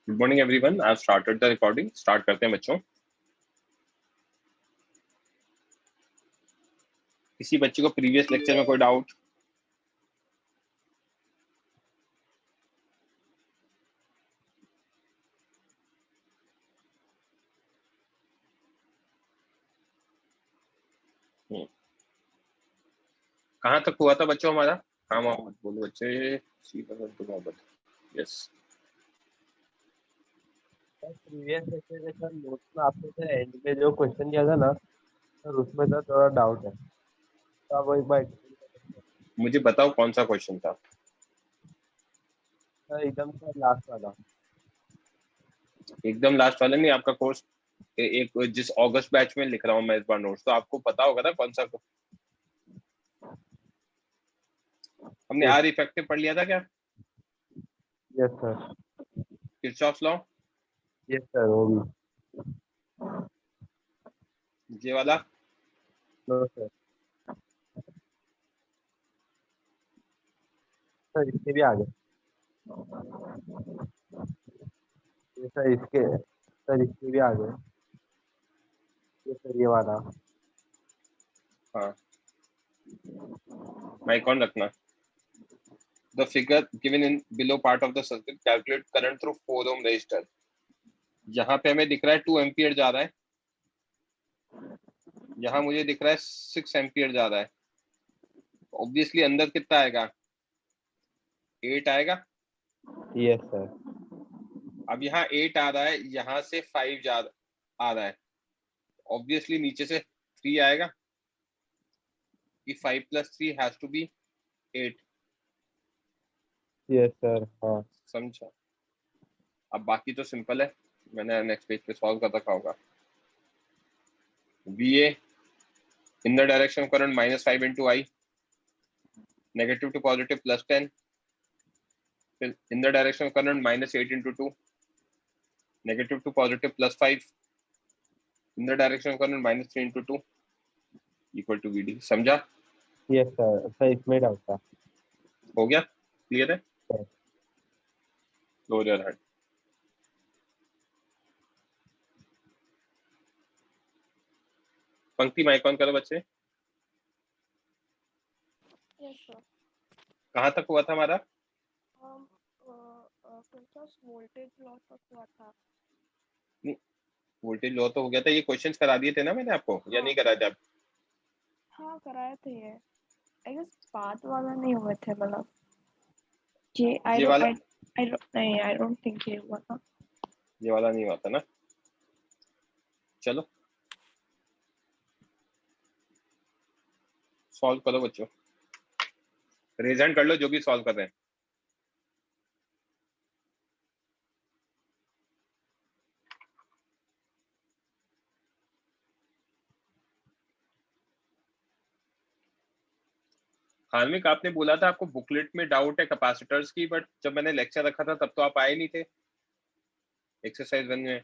Good morning everyone. I have started the recording. Start करते हैं बच्चों। किसी बच्चे को प्रीवियस लेक्चर में कोई डाउट? कहाँ तक हुआ था बच्चों हमारा? हाँ मोहम्मद बोलो बच्चे। मोहम्मद यस। प्रीवियस लेक्चर के सर नोट्स में आपने सर एंड में जो क्वेश्चन किया था ना सर, उसमें सर थोड़ा डाउट है, तो आप वो एक बार explain कर सकते हैं? मुझे बताओ कौन सा क्वेश्चन था? सर एकदम सर लास्ट वाला। एकदम लास्ट वाला नहीं, आपका कोर्स एक जिस अगस्त बैच में लिख रहा हूँ मैं इस बार नोट्स, तो आपको पता होगा ना कौन सा। हमने यस आर इफेक्टिव पढ़ लिया था क्या? Yes sir. Kirchhoff's law, yes sir वो भी। ये वाला। No sir. सर इसके भी आगे। ये सर इसके भी आगे। ये सर ये वाला। हाँ, माइक ऑन रखना। The figure given in below part of the circuit calculate current through 4 ohm resistor। यहाँ पे हमें दिख रहा है 2 एम्पियर जा रहा है, यहाँ मुझे दिख रहा है 6 एम्पियर जा रहा है। ऑब्वियसली अंदर कितना आएगा? 8 आएगा। Yes sir. अब यहाँ 8 आ रहा है, यहाँ से 5 आ रहा है, ऑब्वियसली नीचे से 3 आएगा कि 5 + 3 has to be 8। Yes sir हाँ। समझा? अब बाकी तो सिंपल है, मैंने नेक्स्ट पेज पे सॉल्व कर रखा होगा। VA in the direction of current -5 into I, negative to positive +10, in the direction of current -8 into 2, negative to positive +5, in the direction of current -3 into 2, equal to VD। समझा? Yes sir. Sir इसमें doubt था हो गया? Clear है? Sir. Lower your hand. पंक्ति mic on करो बच्चे। Yes sir. कहाँ तक हुआ था हमारा? वोल्टेज लॉ तक हुआ था। वोल्टेज लॉ तो हो गया था, ये क्वेश्चंस करा दिए थे ना मैंने आपको, या नहीं कराए थे आप? हाँ कराए थे ये। आई गेस बाद वाला नहीं हुए थे, मतलब ये ये वाला, आई डोंट थिंक ये हुआ था। ये वाला नहीं हुआ था ना। चलो सॉल्व करो बच्चों, रेज हैंड कर लो जो भी सॉल्व कर रहे हैं। हार्मिक, आपने बोला था आपको बुकलेट में डाउट है कैपेसिटर्स की, बट जब मैंने लेक्चर रखा था तब तो आप आए नहीं थे एक्सरसाइज 1 में।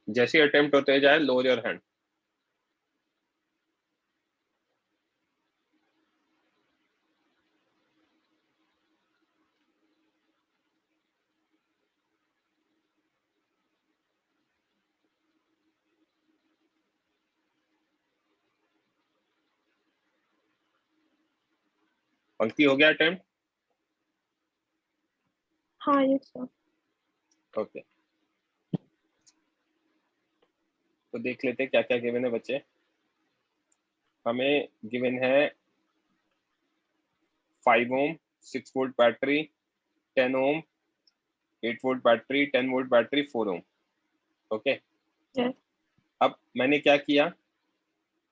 जैसे अटेम्प्ट होते जाए लोअर योर हैंड। पंक्ति हो गया अटेम्प्ट? हाँ ये सर। ओके, तो देख लेते क्या क्या गिवन है बच्चे। हमें गिवन है 5 ohm 6 volt battery, 10 ohm 8 volt battery, 10 volt battery, 4 ohm. Okay, yes. अब मैंने क्या किया,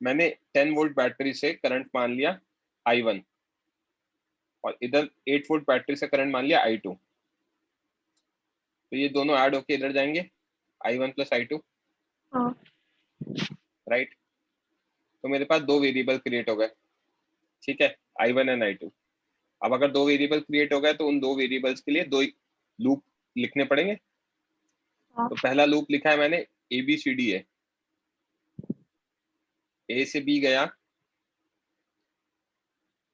मैंने 10 वोल्ट बैटरी से करंट मान लिया I1 और इधर 8 वोल्ट बैटरी से करंट मान लिया I2। तो ये दोनों ऐड होके इधर जाएंगे, I1 प्लस I2, हाँ राइट। तो मेरे पास दो वेरिएबल क्रिएट हो गए, ठीक है, I1 एंड I2। अब अगर दो वेरिएबल क्रिएट हो गए तो उन दो वेरिएबल्स के लिए दो लूप लिखने पड़ेंगे। हाँ तो पहला लूप लिखा है मैंने ABCD है, A से B गया,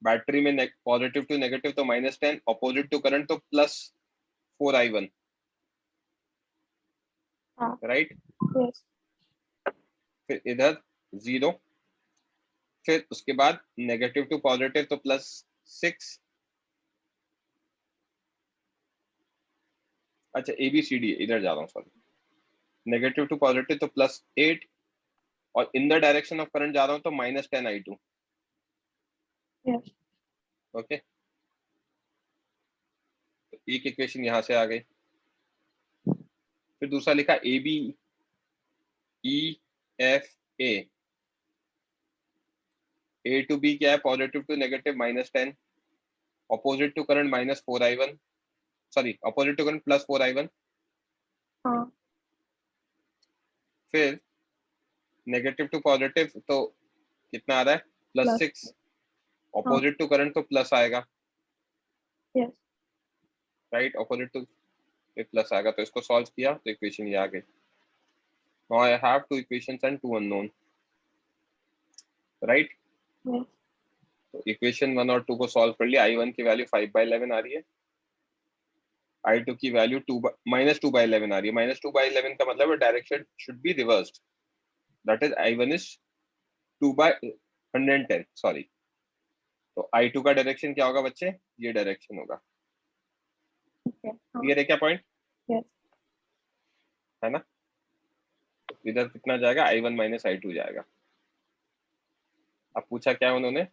बैटरी में पॉजिटिव टू नेगेटिव तो -10, अपोजिट टू करंट तो +4I1, हाँ राइट। यस। फिर इधर 0, फिर उसके बाद नेगेटिव टू पॉजिटिव तो +6। अच्छा ABCD इधर जा रहा हूँ, सॉरी, नेगेटिव टू पॉजिटिव तो +8 और इन द डायरेक्शन ऑफ करंट जा रहा हूँ तो -10I2। यस। ओके, तो एक इक्वेशन यहां से आ गई। फिर दूसरा लिखा ABEFA, A टू B क्या है, positive to negative -10, opposite to current -4I1, sorry opposite to current +4I1। हाँ फिर नेगेटिव टू पॉजिटिव तो कितना आ रहा है, प्लस। +6, हाँ अपोजिट टू करंट तो प्लस आएगा, yes. Right, opposite two plus आएगा। तो इसको सॉल्व किया तो इक्वेशन ये आ गई। Now I have two equations and two unknown, right. Yes. तो इक्वेशन 1 और 2 को सॉल्व कर लिया। I1 की वैल्यू 5/11 आ रही है, I2 की वैल्यू -2/11 आ रही है। -2/11 का मतलब direction should be reversed, that is I1 is 2/110, sorry. तो I2 का डायरेक्शन क्या होगा बच्चे, ये डायरेक्शन होगा। ठीक है। हाँ क्लियर है क्या पॉइंट, यस। है ना। तो इधर कितना जाएगा, I1 - I2 जाएगा। अब पूछा क्या उन्होंने,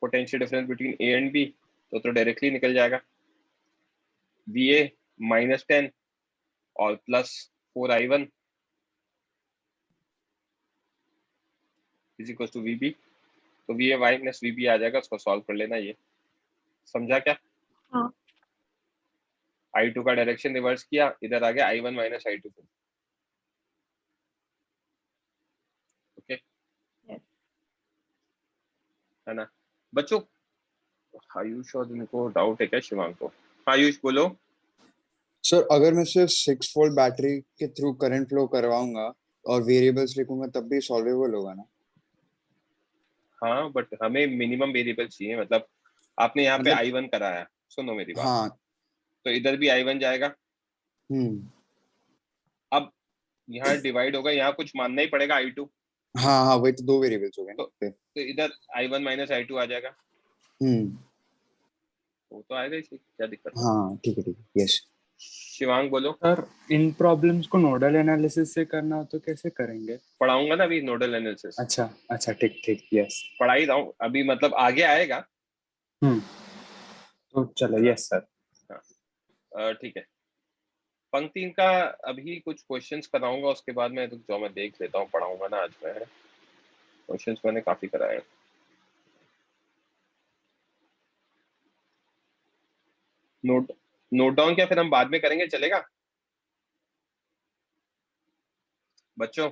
potential difference between A and B, तो डायरेक्टली निकल जाएगा, VA -10 और +4I1 is equal to VB। तो VA - VB आ जाएगा, उसको सॉल्व कर लेना। ये समझा क्या। हाँ I2 का डायरेक्शन रिवर्स किया, इधर आ गया I1 - I2। Okay, yes. है ना बच्चों। आयुष और इनको डाउट है क्या, शिवांग को। आयुष बोलो। सर अगर मैं सिर्फ 6 वोल्ट बैटरी के थ्रू करंट फ्लो करवाऊंगा और वेरिएबल्स लिखूंगा तब भी सॉल्वेबल होगा ना। हाँ बट हमें मिनिमम वेरिएबल चाहिए, मतलब आपने यहाँ पे मतलब I1 कराया, सुनो मेरी बात, हाँ। तो इधर भी I1 जाएगा। हम्म। अब यहाँ डिवाइड होगा, यहाँ कुछ मानना ही पड़ेगा I2। हाँ हाँ वही तो दो वेरिएबल्स हो गए ना फिर। तो इधर I1 - I2 आ जाएगा, हम्म। वो तो आएगा इसी, क्या दिक्कत है। हाँ ठीक है यस। शिवांग बोलो। सर इन प्रॉब्लम्स को नोडल एनालिसिस से करना हो तो कैसे करेंगे? पढ़ाऊंगा ना अभी नोडल एनालिसिस, अच्छा अच्छा ठीक ठीक यस। पढ़ा ही रहा हूँ अभी, मतलब आगे आएगा। तो चलो यस सर। हाँ ठीक है। पंक्ति का अभी कुछ क्वेश्चंस कराऊंगा, उसके बाद मैं रुक जाओ, मैं देख लेता हूँ, पढ़ाऊंगा ना आज मैं। क्वेश्चंस मैंने काफी कराए हैं। नोट नोट डाउन क्या फिर हम बाद में करेंगे, चलेगा बच्चों।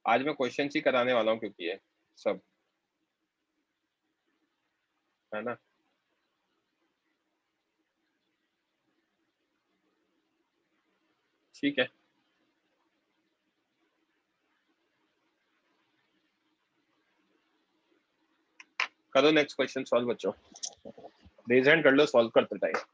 आज मैं क्वेश्चंस ही कराने वाला हूँ क्योंकि ये सब, है ना। ठीक है, करो नेक्स्ट क्वेश्चन सॉल्व बच्चों, रेज हैंड कर लो सॉल्व करते time.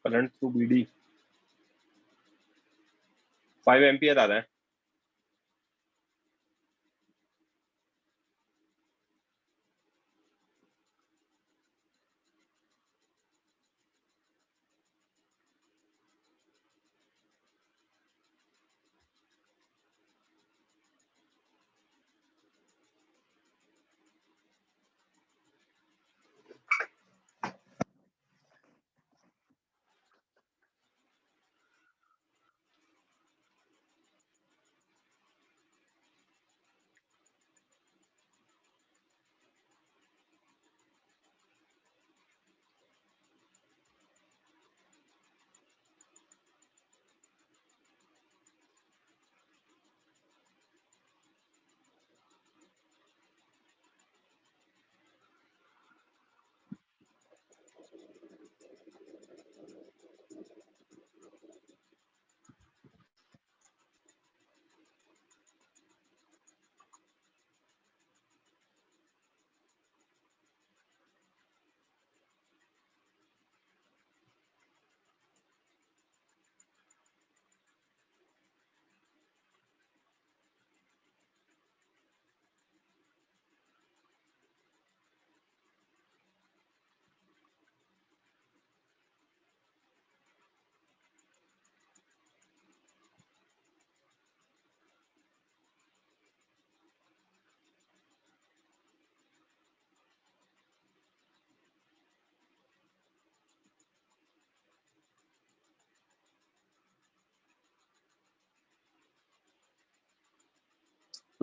Current through BD 5 ampere आ रहा है।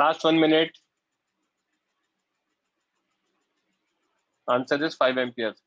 Last 1 minute. Answer is 5 amperes.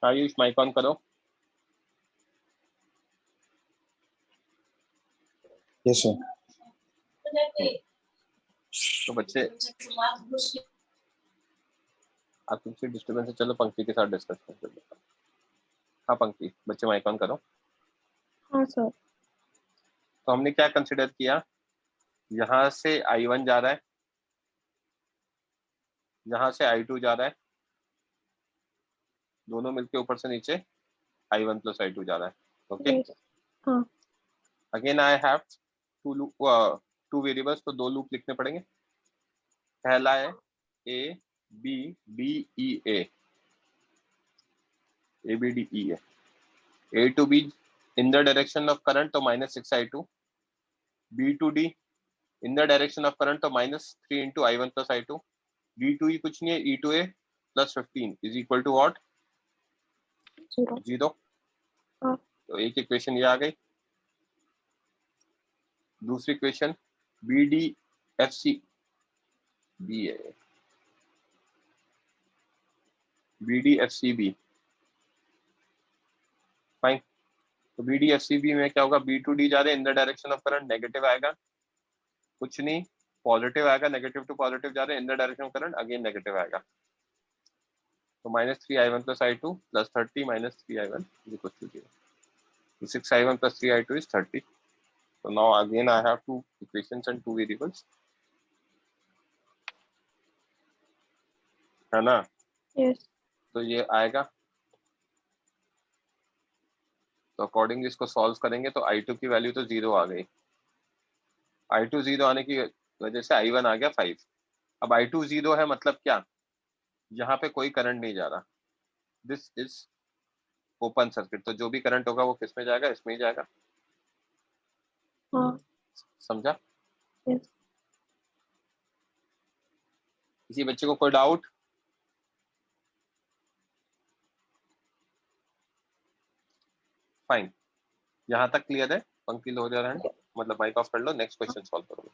Ayush mike on करो. Yes sir. तो बच्चे आप तुमसे डिस्टर्बेंस है, चलो पंक्ति के साथ डिस्कस करते हैं. हाँ पंक्ति, बच्चे माइक ऑन करो. हाँ सर. तो हमने क्या कंसिडर किया, यहाँ से I1 जा रहा है, यहाँ से I2 जा रहा है, दोनों मिलके ऊपर से नीचे I1 प्लस I2 जा रहा है. ओके. Yes. हाँ. Again I have two variables, तो 2 लूप लिखने पड़ेंगे. पहला है A B D E A, A B D E A. A to B in the direction of current तो -6I2, B to D in the direction of current तो -3 into I1 plus I2, D to E कुछ नहीं है, E to A plus 15 is equal to what? 0. हाँ. तो एक equation ये आ गई. दूसरी इक्वेशन BDFC BDFCB. फाइन. तो BDFCB में क्या होगा, B to D जा रहे हैं, इन the direction of current negative आएगा, कुछ नहीं, पॉजिटिव आएगा, नेगेटिव टू पॉजिटिव जा रहे हैं, इन the direction of current again negative आएगा. तो -3I1 plus I2 plus 30 minus 3I1 is equal to 0. So 6I1 plus 3I2 is 30. So now again I have two equations and two variables. है ना? Yes. तो ये आएगा. तो according इसको solve करेंगे तो I2 की वैल्यू तो 0 आ गई. I2 0 आने की वजह से I1 आ गया 5. अब I2 0 है मतलब क्या, यहाँ पे कोई करंट नहीं जा रहा. दिस इज ओपन सर्किट, तो जो भी करंट होगा वो किस में जाएगा, इसमें ही जाएगा. हाँ. समझा? Yes. किसी बच्चे को कोई डाउट? फाइन. यहाँ तक क्लियर है? पंक्ति लो जा रहा है, मतलब माइक ऑफ कर लो, नेक्स्ट क्वेश्चन सॉल्व करो.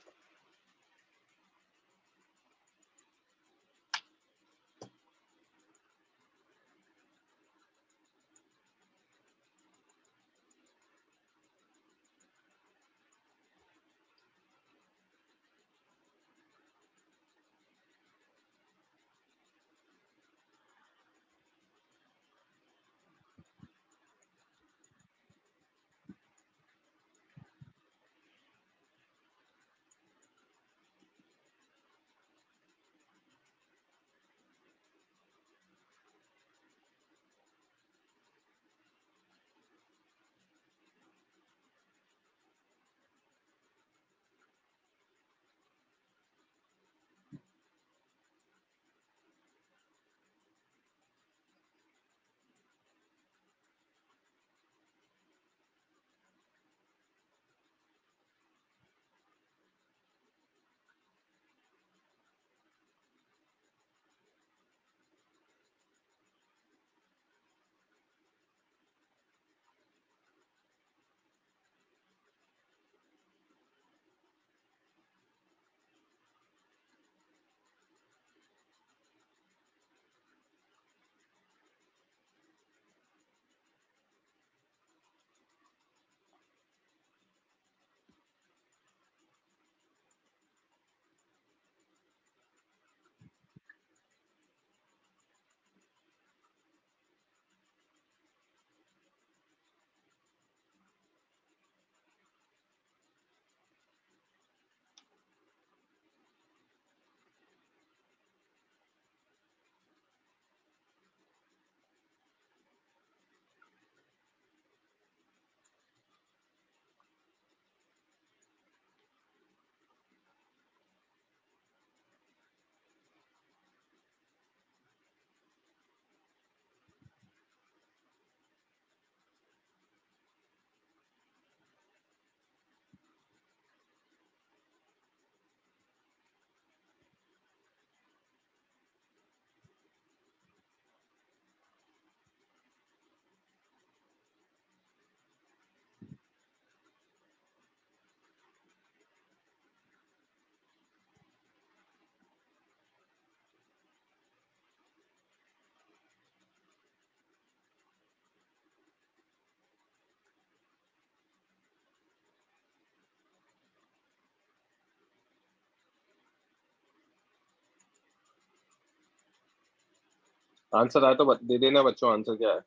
आंसर आया तो दे देना बच्चों, आंसर क्या है।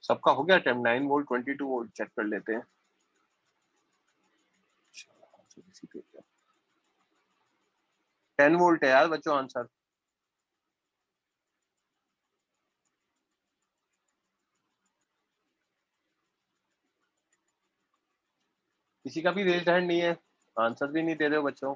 सबका हो गया अटेम्प्ट। 9 वोल्ट 22 वोल्ट चेक कर लेते हैं। 10 वोल्ट है यार बच्चों आंसर। किसी का भी रेज हैंड नहीं है, आंसर भी नहीं दे रहे हो बच्चों।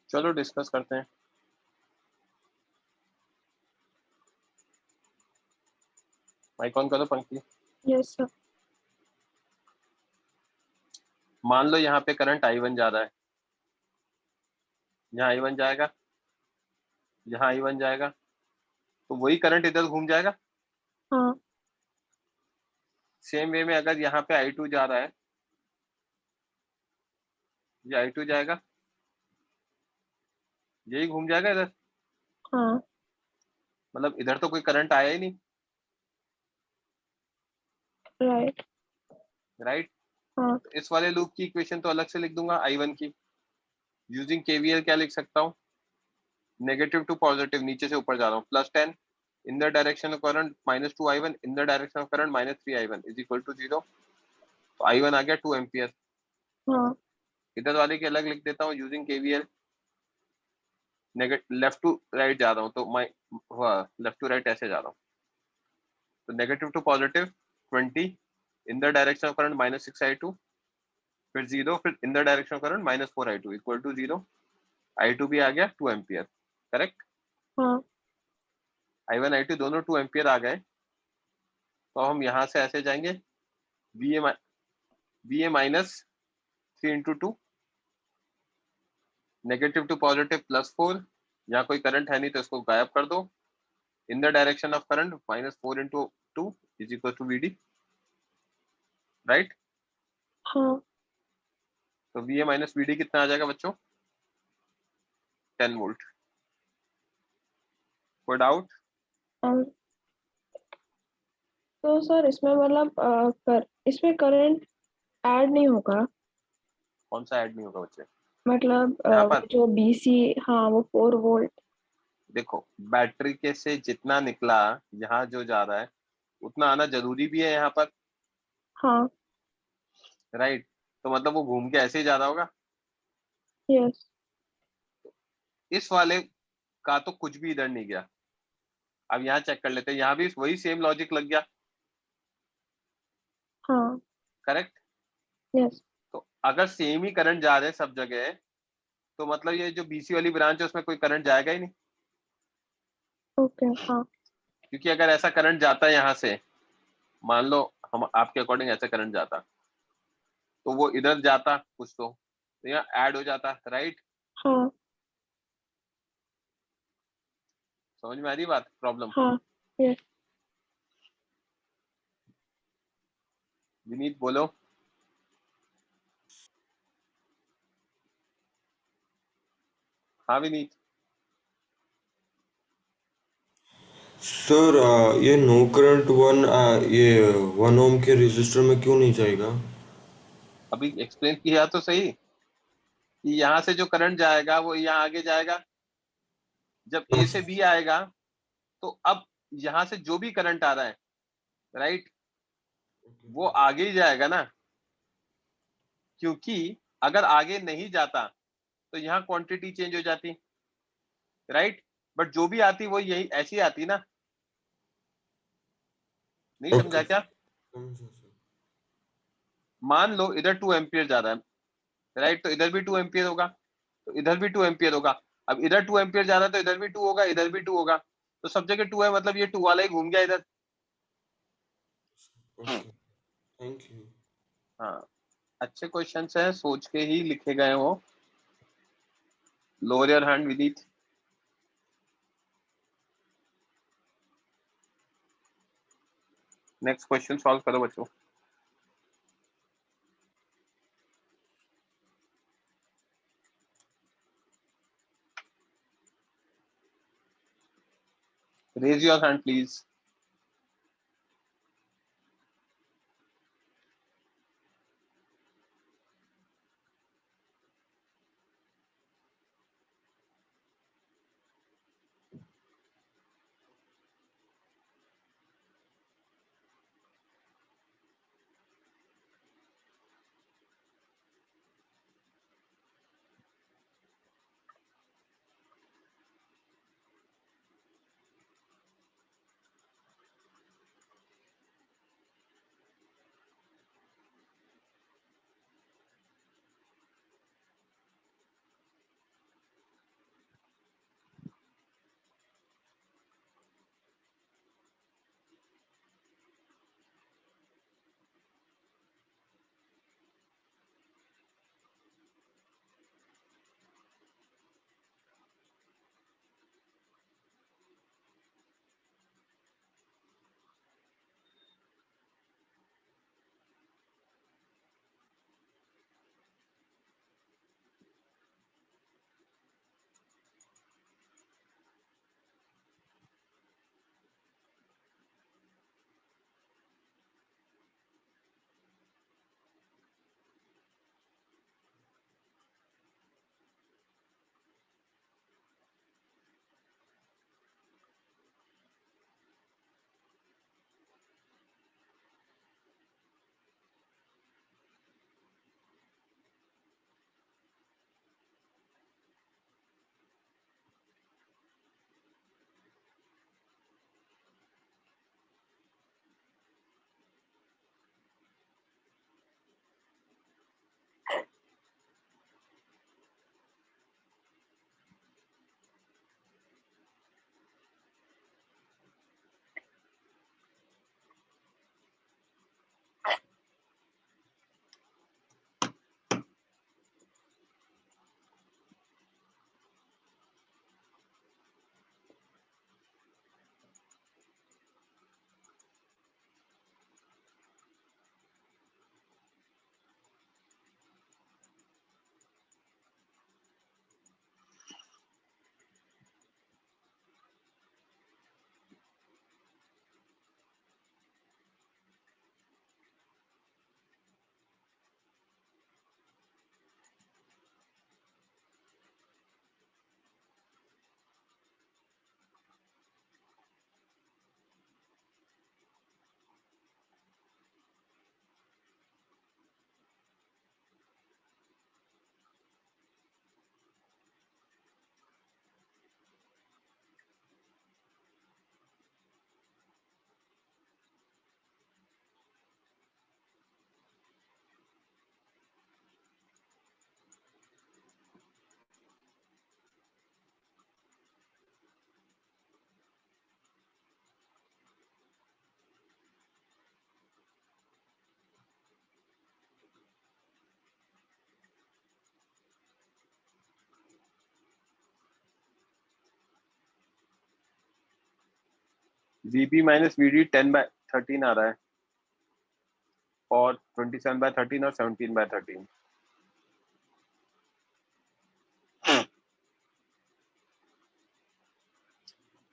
चलो डिस्कस करते हैं। माइक ऑन करो पंक्ति। Yes sir. मान लो यहाँ पे करंट I1 जा रहा है, यहाँ I1 जाएगा, यहाँ I1 जाएगा, तो वही करंट इधर घूम जाएगा। हाँ सेम वे में अगर यहाँ पे I2 जा रहा है, ये I2 जाएगा, यही घूम जाएगा इधर। हाँ मतलब इधर तो कोई करंट आया ही नहीं, राइट। राइट। हाँ इस वाले लूप की इक्वेशन तो अलग से लिख दूंगा I1 की। यूजिंग KVL क्या लिख सकता हूँ, नेगेटिव टू पॉजिटिव, नीचे से ऊपर जा रहा हूँ, +10 in the direction of current -2I1 in the direction of current -3I1 is equal to 0। तो I1 आ गया 2 एम्पियर। हाँ इधर वाले के अलग लिख देता हूँ using KVL। Left to right जा रहा हूँ तो मैं लेफ्ट टू राइट ऐसे जा रहा हूँ, तो negative to positive 20 in the direction of current -6I2, फिर 0, फिर in the direction of current -4I2 equal to 0। I2 भी आ गया 2 एम्पियर, करेक्ट। हाँ I1 I2 दोनों 2 एम्पियर आ गए, तो हम यहाँ से ऐसे जाएंगे, VA minus 3 into 2, negative to positive +4, यहाँ कोई करंट है नहीं तो इसको गायब कर दो। In the direction of current -4 into 2 is equal to VD, right. हाँ तो VA माइनस VD कितना आ जाएगा बच्चों, 10 वोल्ट। कोई डाउट। और तो सर इसमें मतलब इसमें करंट ऐड नहीं होगा, कौन सा ऐड नहीं होगा बच्चे, मतलब यहाँ वो पर जो BC, हाँ वो 4 वोल्ट। देखो, बैटरी के से जितना निकला यहाँ जो जा रहा है उतना आना जरूरी भी है यहाँ पर, हाँ राइट। तो मतलब वो घूम के ऐसे ही जा रहा होगा। यस। इस वाले का तो कुछ भी इधर नहीं गया। अब यहाँ चेक कर लेते हैं, यहाँ भी वही सेम लॉजिक लग गया, हाँ करेक्ट। यस। तो अगर सेम ही करंट जा रहे हैं सब जगह, तो मतलब ये जो BC वाली ब्रांच है उसमें कोई करंट जाएगा ही नहीं, ओके। हाँ क्योंकि अगर ऐसा करंट जाता है यहाँ से, मान लो हम आपके अकॉर्डिंग ऐसा करंट जाता, तो वो इधर जाता कुछ तो यहाँ ऐड हो जाता, राइट। हाँ समझ में आ रही बात, प्रॉब्लम। हाँ यस। विनीत बोलो। हाँ विनीत। सर ये नो करंट ये 1 ओम के रजिस्टर में क्यों नहीं जाएगा? अभी एक्सप्लेन किया तो सही कि यहाँ से जो करंट जाएगा वो यहाँ आगे जाएगा, जब A से B आएगा तो अब यहाँ से जो भी करंट आ रहा है, राइट, वो आगे ही जाएगा ना, क्योंकि अगर आगे नहीं जाता तो यहाँ क्वांटिटी चेंज हो जाती, राइट। बट जो भी आती वो यही ऐसी आती ना, नहीं Okay. समझा क्या? समझा सर। मान लो इधर 2 एम्पियर जा रहा है, राइट, तो इधर भी 2 एम्पियर होगा, तो इधर भी 2 एम्पियर होगा। अब इधर 2 एम्पियर जा रहा है तो इधर भी 2 होगा, इधर भी 2 होगा, तो सब जगह 2 है, मतलब ये 2 वाला ही घूम गया इधर। Okay, thank you. हाँ, अच्छे क्वेश्चंस हैं, सोच के ही लिखे गए हो। Lower your hand Vineet. Next question solve करो बच्चों। Raise your hand please. VB minus VD 10/13 आ रहा है, और 27/13 और 17/13।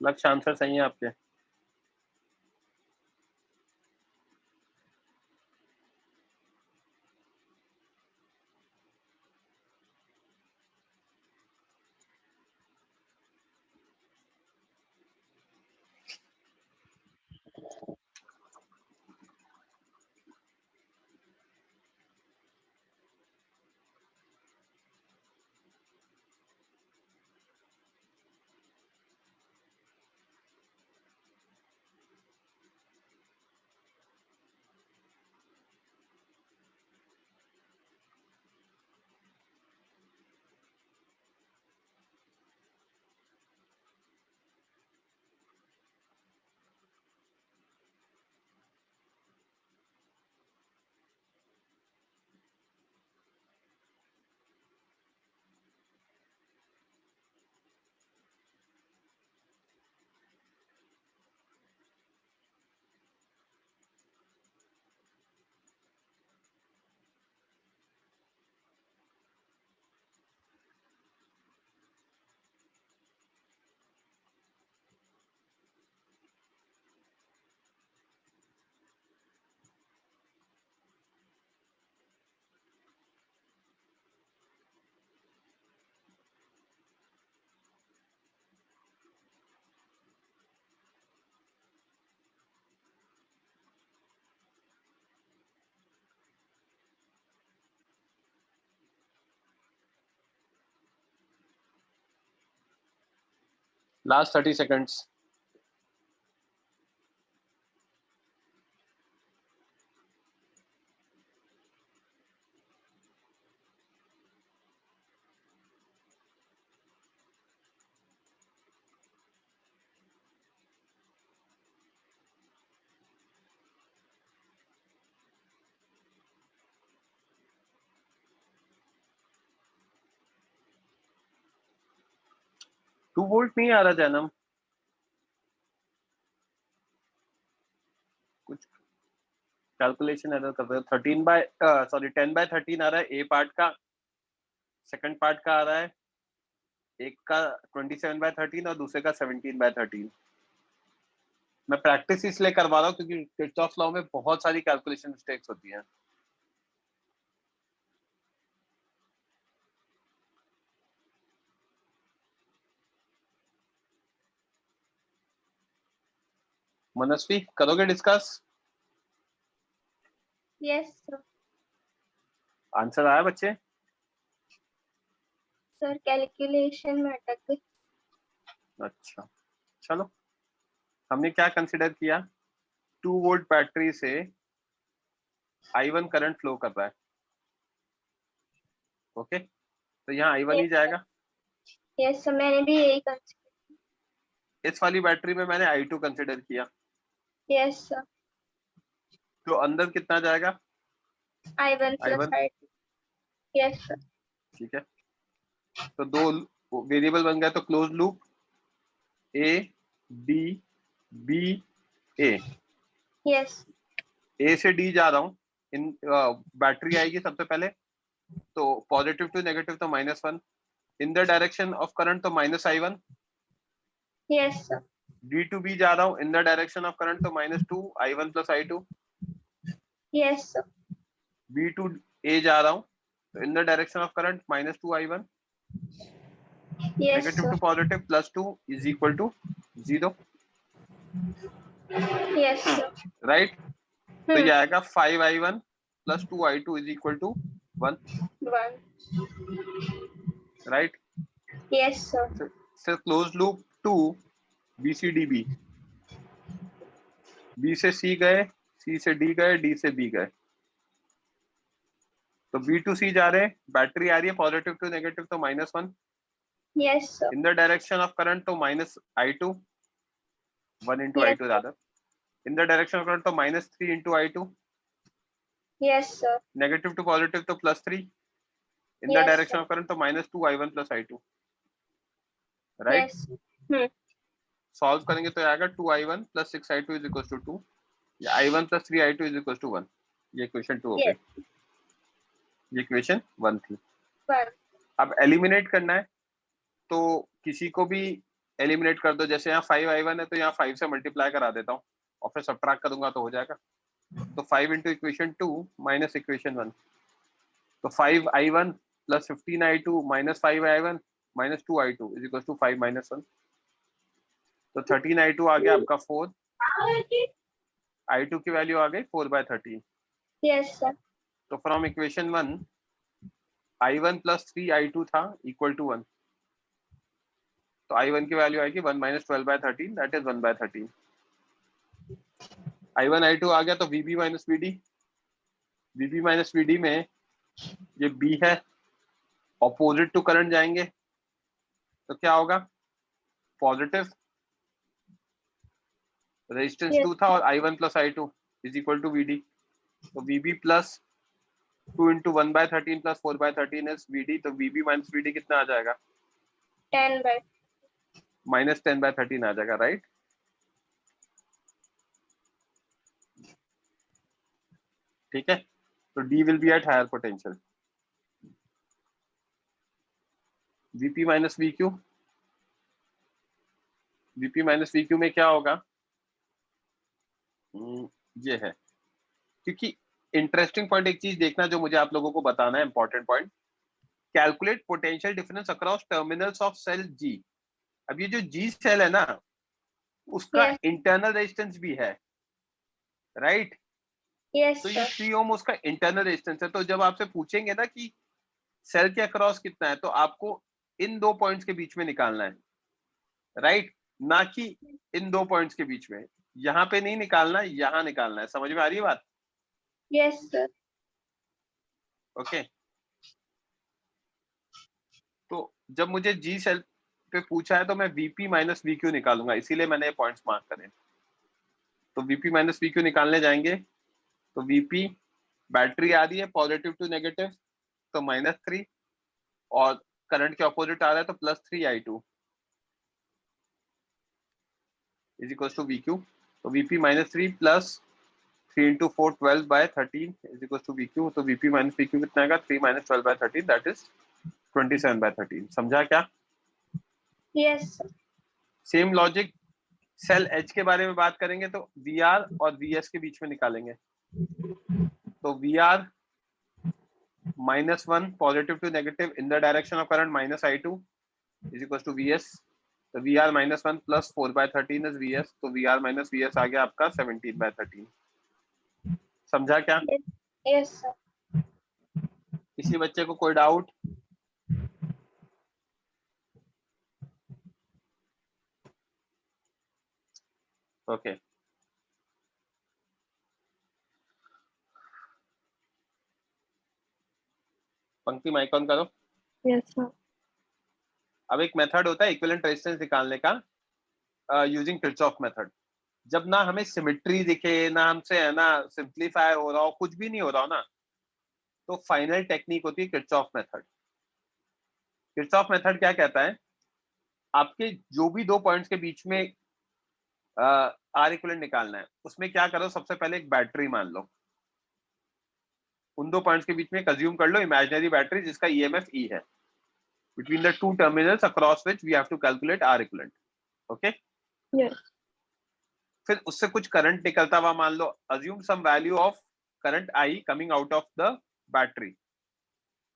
लक्ष्य आंसर सही है आपके। Last 30 seconds. टू वोल्ट नहीं आ रहा जैनम, कुछ कैलकुलेशन एरर कर रहे हो। 10/13 आ रहा है ए पार्ट का, सेकंड पार्ट का आ रहा है, एक का 27/13 और दूसरे का 17/13। मैं प्रैक्टिस इसलिए करवा रहा हूँ क्योंकि किर्चॉफ लॉ में बहुत सारी कैलकुलेशन मिस्टेक्स होती हैं। मनस्वी करोगे डिस्कस? Yes sir. आंसर आया बच्चे? सर कैलकुलेशन में अटक गई। अच्छा चलो, हमने क्या कंसिडर किया, 2 वोल्ट बैटरी से I1 करंट फ्लो कर रहा है। ओके, तो यहाँ I1 ही जाएगा। यस सर, मैंने भी यही कंसीडर। इस वाली बैटरी में मैंने I2 कंसिडर किया, यस सर। तो अंदर कितना जाएगा? I1 plus I1। I2। Yes sir. ठीक है, तो दो वेरिएबल बन गया, तो close loop A D B A। Yes. A से D जा रहा हूँ, इन बैटरी आएगी सबसे पहले, तो पॉजिटिव टू नेगेटिव तो -1, in the direction of current तो -I1। Yes sir. D to B जा रहा हूँ, in the direction of current तो -2 I1 plus I2। Yes sir. B to A जा रहा हूँ, तो in the direction of current -2 I1। Yes negative to sir. Positive +2 is equal to 0, yes sir. Right? तो ये आएगा 5I1 plus 2I2 is equal to 1, 1। Right? Yes sir. Sir close loop 2 BCDB, B से C गए, C से D गए, D से B गए, तो B to C जा रहे हैं, बैटरी आ रही है पॉजिटिव टू नेगेटिव तो -1, yes sir. In the direction of current तो -I2, 1 into Yes, I2 rather, in the direction of current तो -3 into I2, yes sir. Negative to positive तो +3, in the Yes, direction sir. of current तो -2 I1 plus I2, right? Yes. Solve करेंगे तो आएगा 2I1 plus 6I2 is equals to 2, या I1 plus 3I2 is equals to 1। ये equation 2 हो गई, Yes. ये इक्वेशन 1 थी। 1। अब एलिमिनेट करना है, तो किसी को भी एलिमिनेट कर दो, जैसे यहाँ 5I1 है तो यहाँ 5 से मल्टीप्लाई करा देता हूँ और फिर सब्ट्रैक्ट करूंगा तो हो जाएगा। तो 5 into इक्वेशन 2 माइनस इक्वेशन 1, तो 5I1 plus 15I2 minus 5I1 minus 2I2 is equals to 5 minus 1, तो 13I2 आ गया आपका 4, I2 की वैल्यू आ गई 4/13। Yes sir. तो from equation 1 I1 plus 3I2 था इक्वल टू 1, तो I1 की वैल्यू आएगी 1 minus 12/13, that is 1/13। I1 I2 आ गया, तो VB minus VD, VB minus VD में ये B है, ऑपोजिट टू करंट जाएंगे तो क्या होगा, पॉजिटिव, रेजिस्टेंस Yes. 2 था और I1 plus I2 is equal to VD, तो VB plus 2 into 1/13 plus 4/13 is VD, तो VB minus VD कितना आ जाएगा, 10/। -10/13 आ जाएगा, राइट? ठीक है, तो D will be at higher potential, VP minus VQ, VP minus VQ में क्या होगा, ये है, क्योंकि इंटरेस्टिंग पॉइंट एक चीज देखना जो मुझे आप लोगों को बताना है, important point, calculate potential difference across terminals of cell G। अब ये जो G सेल है ना, उसका Yes. इंटरनल रेजिस्टेंस भी है, राइट? यस तो ये सर। 3 ओम उसका इंटरनल रेजिस्टेंस है, तो जब आपसे पूछेंगे ना कि सेल के अक्रॉस कितना है, तो आपको इन दो पॉइंट्स के बीच में निकालना है, राइट? ना कि इन दो पॉइंट्स के बीच में। यहाँ पे नहीं निकालना, यहाँ निकालना है। समझ में आ रही है बात? Yes sir. ओके। तो जब मुझे जी सेल पे पूछा है तो मैं वीपी माइनस वीक्यू निकालूंगा, इसीलिए मैंने ये पॉइंट्स मार्क करे। तो वीपी माइनस वीक्यू निकालने जाएंगे तो वीपी बैटरी आ रही है पॉजिटिव टू नेगेटिव, तो -3, और करंट के ऑपोजिट आ रहा है तो +3I2 is equal to VQ. तो VP -3 plus 3 into 4 12/13 is equal to VQ. तो वीपी माइनस वीक्यू कितना आएगा? 3 - 12/13 दैट इज 27/13। समझा क्या? Yes sir. Same logic cell H के बारे में बात करेंगे तो वी आर और वी एस के बीच में निकालेंगे। तो V R -1 positive to negative in the direction of current -I2 is equal to V S. तो V R -1 plus 4/13 is V S. तो V R minus V S आ गया आपका 17/13। समझा क्या? Yes sir. किसी बच्चे को कोई डाउट? ओके। पंक्ति माइक ऑन करो। Yes sir. अब एक मेथड होता है इक्विवेलेंट रेजिस्टेंस निकालने का यूजिंग किरचॉफ मेथड। जब ना हमें सिमेट्री दिखे, ना हमसे है ना सिंप्लीफाई हो रहा हो, कुछ भी नहीं हो रहा हो ना, तो फाइनल टेक्निक होती है किरचॉफ मेथड। किरचॉफ मेथड क्या कहता है? आपके जो भी दो पॉइंट्स के बीच में आर इक्विवेलेंट निकालना है, उसमें क्या करो, सबसे पहले एक बैटरी मान लो। उन दो पॉइंट्स के बीच में अज्यूम कर लो इमेजिनरी बैटरी जिसका ईएमएफ ई है, between the two terminals across which we have to calculate R equivalent. Okay? Yes. फिर उससे कुछ करंट निकलता हुआ मान लो, assume some value of current I coming out of the battery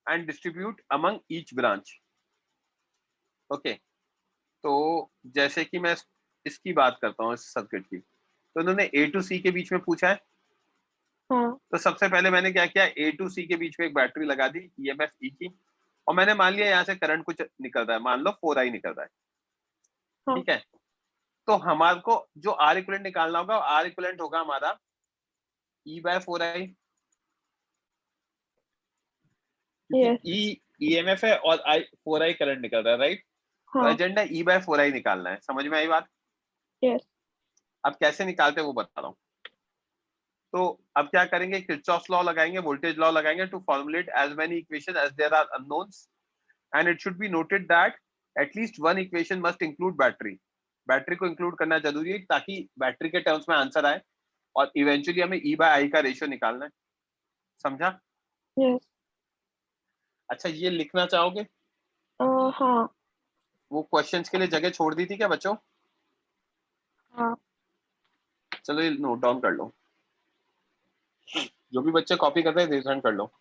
and distribute among each branch. Okay? तो जैसे कि मैं इसकी बात करता हूँ, इस सर्किट की, तो उन्होंने A to C के बीच में पूछा है। हाँ। तो सबसे पहले मैंने क्या किया, A to C के बीच में एक बैटरी लगा दी EMF E की, और मैंने मान लिया यहाँ से करंट कुछ निकल रहा है, मान लो 4I निकल रहा है। हाँ। ठीक है? तो हमारे को जो आर इक्विवेलेंट निकालना होगा, आर इक्विवेलेंट होगा हमारा E/4I, यस। क्योंकि E ईएमएफ है और I 4I करंट निकल रहा है, राइट? तो हाँ। एजेंडा E/4I निकालना है। समझ में आई बात? यस। अब कैसे निकालते हैं वो बता रहा हूँ। तो अब क्या करेंगे, किरचॉफ लॉ लगाएंगे, वोल्टेज लॉ लगाएंगे to formulate as many equation as there are unknowns, and it should be noted that at least one equation must include battery. Battery को इंक्लूड करना जरूरी है ताकि बैटरी के टर्म्स में आंसर आए, और इवेंचुअली हमें E/I का रेशियो निकालना है। समझा? यस। अच्छा, ये लिखना चाहोगे? हाँ। वो क्वेश्चंस के लिए जगह छोड़ दी थी क्या बच्चों? हाँ। चलो ये नोट डाउन कर लो। जो भी बच्चे कॉपी कर रहे हैं रिजन कर लो।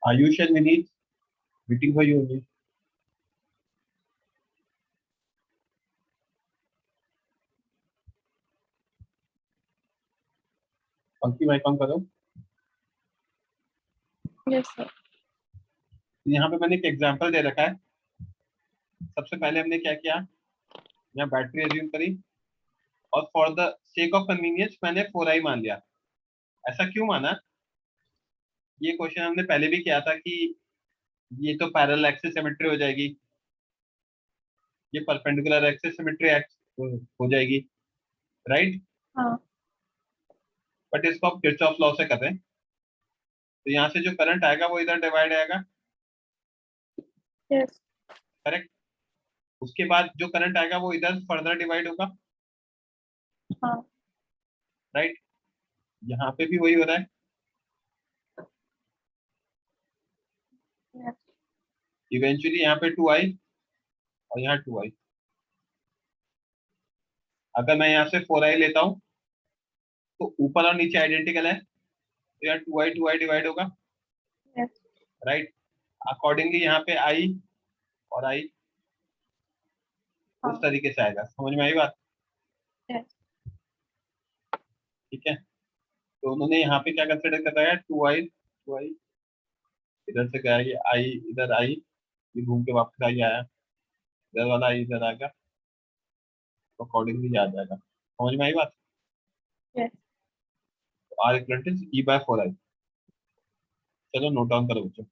Ayush and Vineet, waiting for you only. पंक्ति माइक ऑन करो। Yes sir. यहाँ पे मैंने एक एग्जांपल दे रखा है। सबसे पहले हमने क्या किया, यहाँ बैटरी एज्यूम करी और for the sake of convenience मैंने 4i मान लिया। ऐसा क्यों माना? ये क्वेश्चन हमने पहले भी किया था कि ये तो पैरेलल एक्सिस सिमेट्री हो जाएगी, ये परपेंडिकुलर एक्सिस सिमेट्री हो जाएगी, राइट? हाँ। बट इसको आप किरचॉफ लॉ से कर रहे हैं, तो यहाँ से जो करंट आएगा वो इधर डिवाइड आएगा, यस। करेक्ट? उसके बाद जो करंट आएगा वो इधर फर्दर डिवाइड होगा, हाँ। राइट? यहाँ पे भी वही हो रहा है। यस। इवेंचुअली यहाँ पे 2i और यहाँ 2i। अगर मैं यहाँ से 4i लेता हूँ तो ऊपर और नीचे आइडेंटिकल है, तो यहाँ 2i डिवाइड होगा, यस। राइट? अकॉर्डिंगली यहाँ पे i और i उस तरीके से आएगा। समझ में आई बात? यस। ठीक है, तो उन्होंने यहाँ पे क्या कंसिडर कर रहा है, 2i इधर से गया, ये i इधर आई, ये घूम के वापस आई आया, इधर वाला i इधर आ गया, तो अकॉर्डिंगली आ जाएगा। समझ में आई बात? Yes. R equal to E/4i। चलो नोट डाउन करो बच्चों।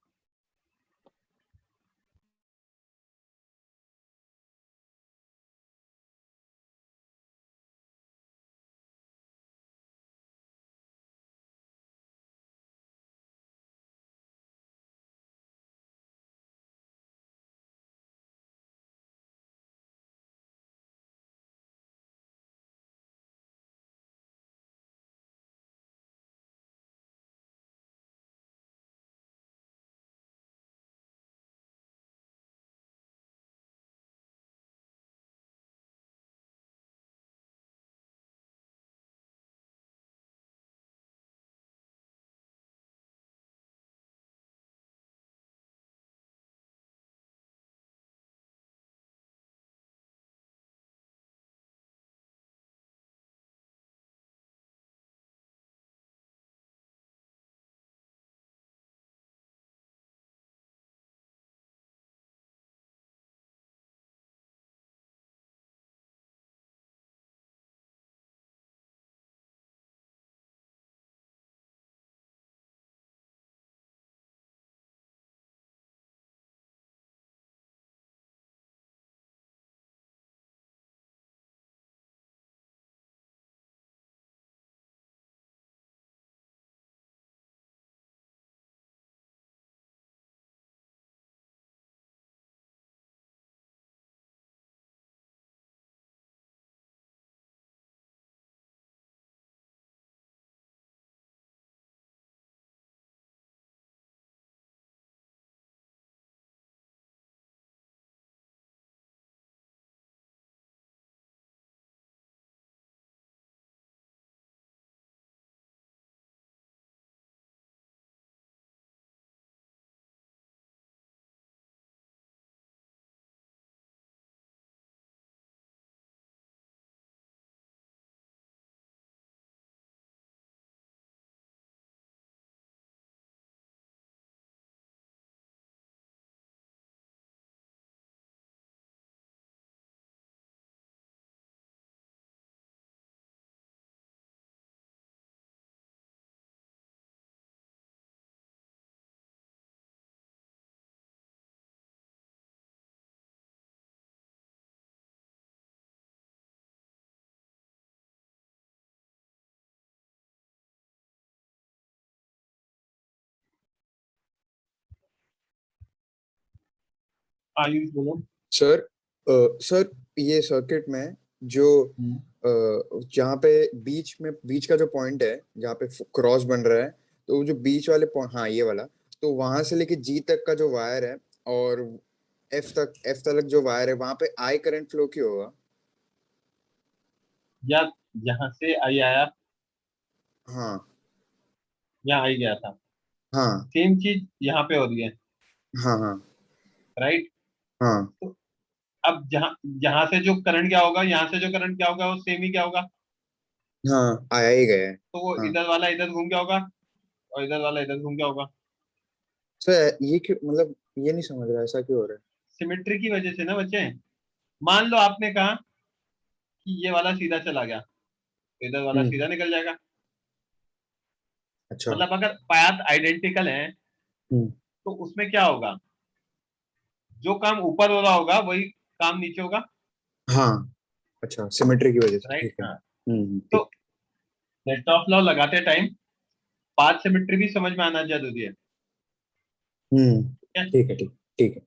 आयुष बोलो। सर सर ये सर्किट में जो जहाँ पे बीच का जो पॉइंट है जहाँ पे क्रॉस बन रहा है, तो वो जो बीच वाले हाँ ये वाला, तो वहां से लेके जी तक का जो वायर है और एफ तक जो वायर है, वहां पे आई करंट फ्लो क्यों होगा? या यहाँ से आई आया, हाँ यहाँ आई गया था, हाँ सेम चीज यहाँ पे हो रही है, हाँ हाँ राइट? हाँ तो अब जहाँ जहाँ से जो करंट क्या होगा, यहाँ से जो करंट क्या होगा, वो सेम ही क्या होगा? हाँ, आया ही गया है। तो वो हाँ इधर वाला इधर घूम गया होगा और इधर वाला इधर घूम गया होगा। सर ये क्यों, मतलब ये नहीं समझ रहा ऐसा क्यों हो रहा है। सिमेट्री की वजह से ना बच्चे। मान लो आपने कहा कि ये वाला सीधा चला गया, तो इधर वाला हम्म। सीधा निकल जाएगा। अच्छा। मतलब अगर पाथ आइडेंटिकल है हम्म। तो उसमें क्या होगा, जो काम ऊपर हो रहा होगा वही काम नीचे होगा, हाँ अच्छा, सिमेट्री की वजह से, राइट? ठीक है। हाँ। तो ठीक। नेट ऑफ लॉ लगाते टाइम पाथ सिमेट्री भी समझ में आना जरूरी है। ठीक है? ठीक है ठीक। ठीक है।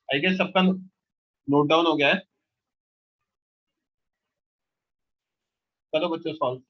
आई गेस सबका नोट डाउन हो गया है। करो बच्चों सॉल्व।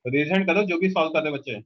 रेज हैंड करो जो भी सॉल्व कर रहे बच्चे।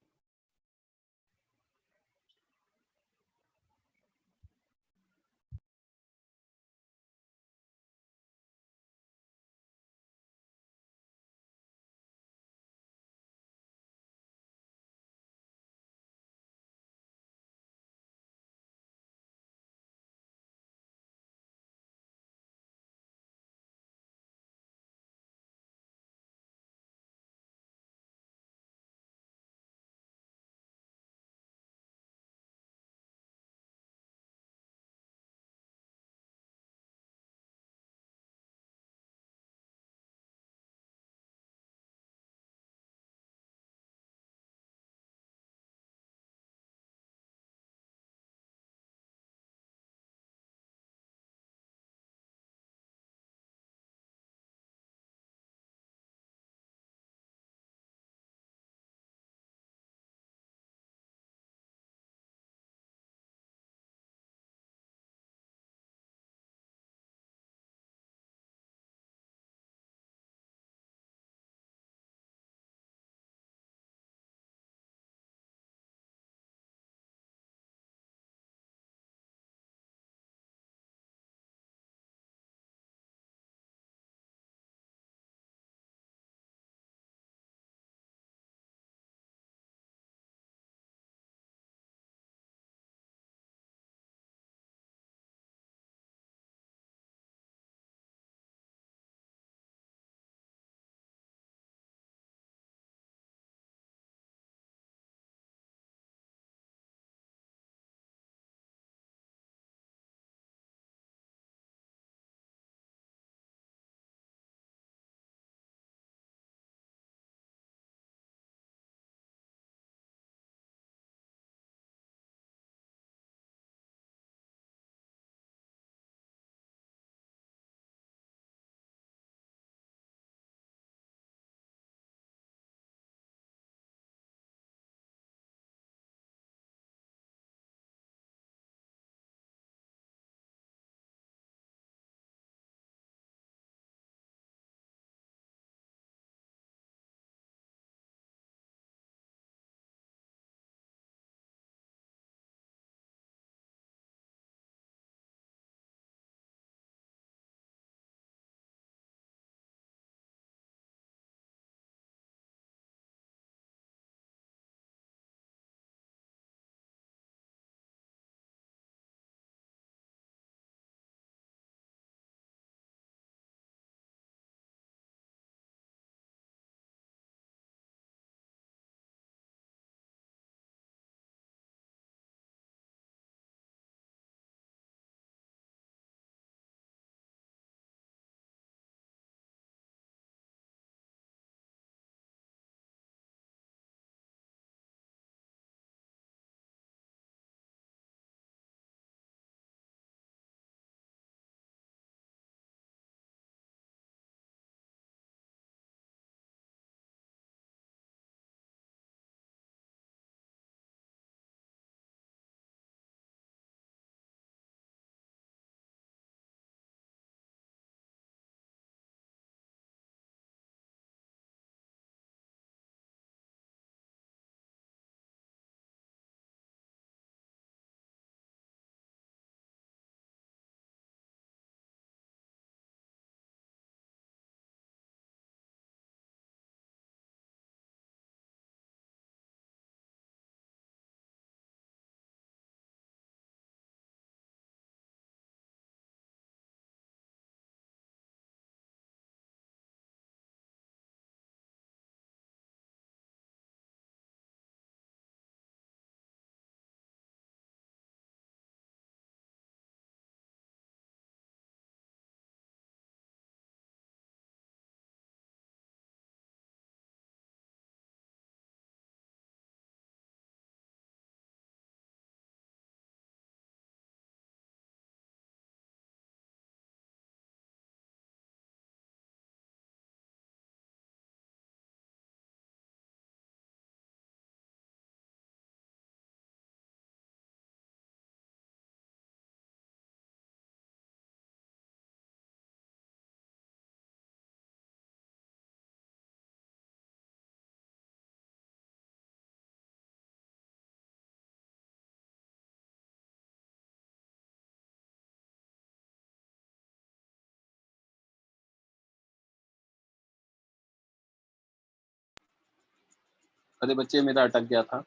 अरे बच्चे मेरा अटक गया था,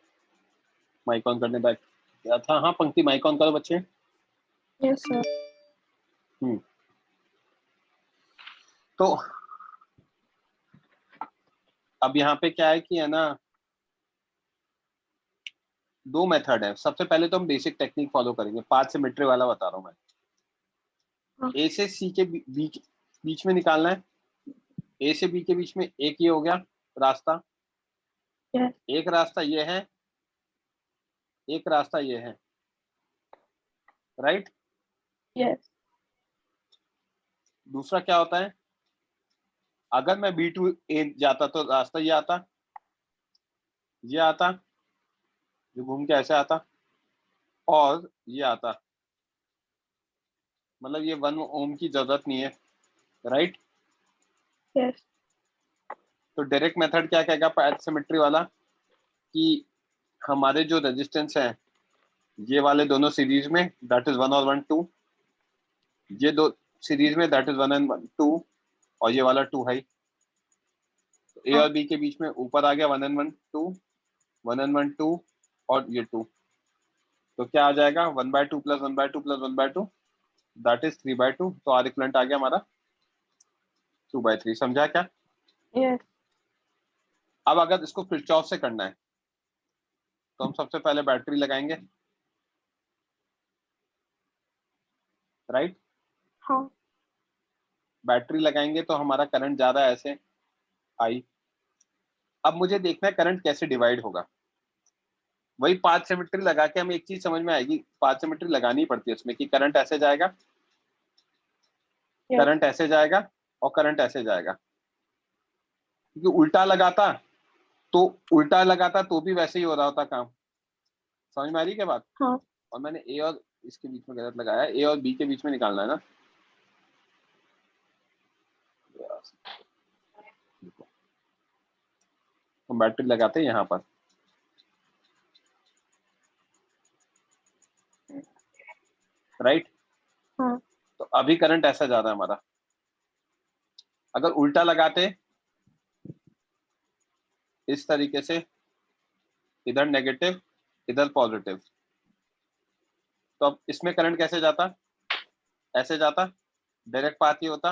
माइक ऑन करने बैठ गया था। हाँ पंक्ति माइक ऑन करो बच्चे। Yes sir. तो अब यहाँ पे क्या है कि है ना, दो मेथड है। सबसे पहले तो हम बेसिक टेक्निक फॉलो करेंगे, पाथ सिमेट्री वाला बता रहा हूँ मैं। हाँ। ए से सी के बीच में निकालना है। ए से बी के बीच में एक ये हो गया रास्ता, यस एक रास्ता ये है, एक रास्ता ये है, राइट। यस दूसरा क्या होता है, अगर मैं बी टू ए जाता तो रास्ता ये आता, ये आता, जो घूम के ऐसे आता, और ये आता। मतलब ये 1 ओम की जरूरत नहीं है, राइट। यस तो डायरेक्ट मेथड क्या कहेगा पाथ सिमेट्री वाला, कि हमारे जो रेजिस्टेंस है ये वाले दोनों सीरीज में, दैट इज 1 और 1 2, ये दो सीरीज में दैट इज 1 एंड 2, और ये वाला 2 है। तो ए हाँ। और बी के बीच में ऊपर आ गया 1 एंड 1 2, 1 एंड 1 2, और ये 2। तो क्या आ जाएगा 1/2 प्लस 1/2 प्लस 1/2, दैट इज 3/2। तो आर इक्वलेंट आ गया हमारा 2/3। समझा क्या? यस अब अगर इसको किरचॉफ से करना है तो हम सबसे पहले बैटरी लगाएंगे, राइट। हाँ। बैटरी लगाएंगे तो हमारा करंट ज्यादा है ऐसे आई। अब मुझे देखना है करंट कैसे डिवाइड होगा। वही पाथ सिमेट्री लगा के हमें एक चीज समझ में आएगी, पाथ सिमेट्री लगानी पड़ती है उसमें, कि करंट ऐसे जाएगा, यस करंट ऐसे जाएगा, और करंट ऐसे जाएगा। क्योंकि उल्टा लगाता तो भी वैसे ही हो रहा होता काम। समझ में आ रही है क्या बात? हाँ। और मैंने ए और इसके बीच में गलत लगाया, ए और बी के बीच में निकालना है ना। हम बैटरी लगाते हैं यहाँ पर, राइट। हाँ। तो अभी करंट ऐसा जा रहा है हमारा। अगर उल्टा लगाते इस तरीके से, इधर नेगेटिव इधर पॉजिटिव, तो अब इसमें करंट कैसे जाता, ऐसे जाता। डायरेक्ट पाथ ये होता,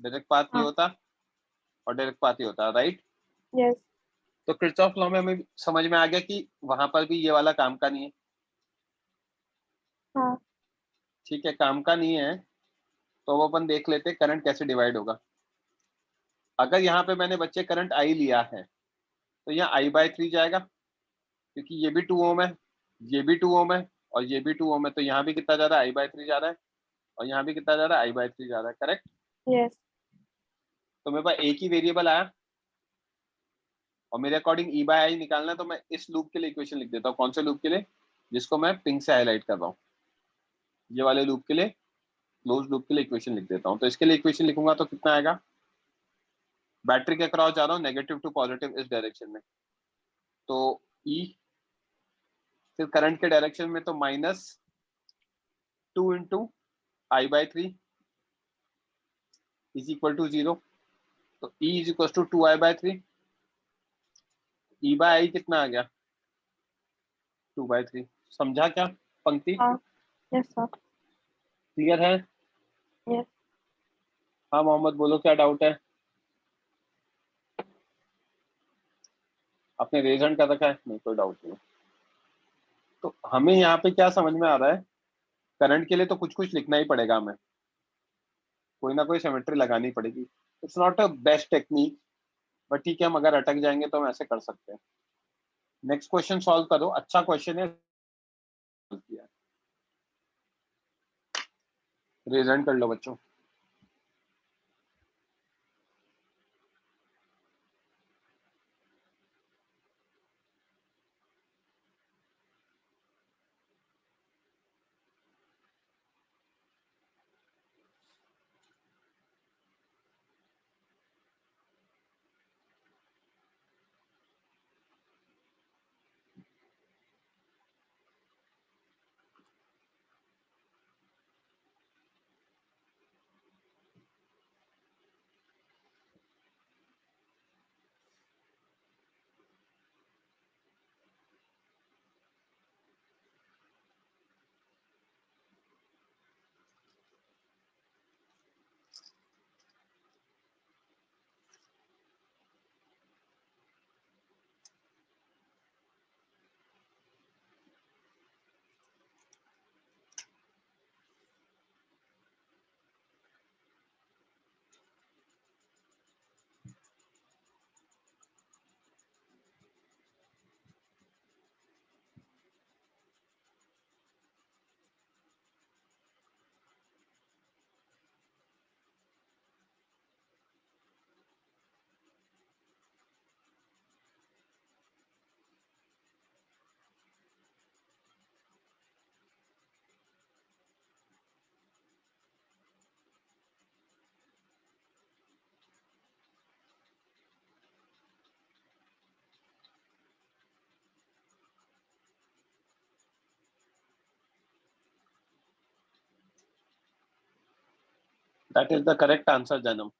डायरेक्ट पाथ ये हाँ। होता, और डायरेक्ट पाथ ये होता, राइट। यस तो किरचॉफ लॉ में हमें समझ में आ गया कि वहां पर भी ये वाला काम का नहीं है। हाँ। ठीक है, काम का नहीं है। तो वो अपन देख लेते करंट कैसे डिवाइड होगा। अगर यहाँ पे मैंने बच्चे करंट आई लिया है तो यहाँ I/3 जाएगा, क्योंकि ये भी 2 ओम है, ये भी 2 ओम है, और ये भी 2 ओम है। तो यहाँ भी कितना जा रहा है, I/3 जा रहा है, और यहाँ भी कितना जा रहा है, I/3 जा रहा है, करेक्ट। यस तो मेरे पास एक ही वेरिएबल आया, और मेरे अकॉर्डिंग E/I निकालना है। तो मैं इस लूप के लिए इक्वेशन लिख देता हूँ। कौन से लूप के लिए? जिसको मैं पिंक से हाईलाइट कर रहा हूँ, ये वाले लूप के लिए, क्लोज लूप के लिए इक्वेशन लिख देता हूँ। तो इसके लिए इक्वेशन लिखूंगा तो कितना आएगा, बैटरी के अक्रॉस जा रहा हूँ नेगेटिव टू पॉजिटिव इस डायरेक्शन में, तो E, फिर करंट के डायरेक्शन में तो -2 into I/3 is equal to 0। तो E is equal to 2I/3। E/I कितना आ गया, 2/3। समझा क्या पंक्ति? हाँ। Yes sir. क्लियर है? यस हाँ मोहम्मद बोलो, क्या डाउट है? आपने रेज हैंड कर रखा है? नहीं, कोई डाउट नहीं। तो हमें यहाँ पे क्या समझ में आ रहा है, करंट के लिए तो कुछ कुछ लिखना ही पड़ेगा हमें, कोई ना कोई सिमेट्री लगानी पड़ेगी। It's not a best technique, but ठीक है, हम अगर अटक जाएंगे तो हम ऐसे कर सकते हैं। नेक्स्ट क्वेश्चन सॉल्व करो, अच्छा क्वेश्चन है, रेज हैंड कर लो बच्चों। That is the correct answer जन्म.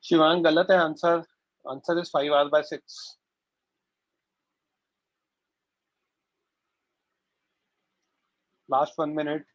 शिवांग गलत है answer. Answer is 5r/6. Last 1 minute.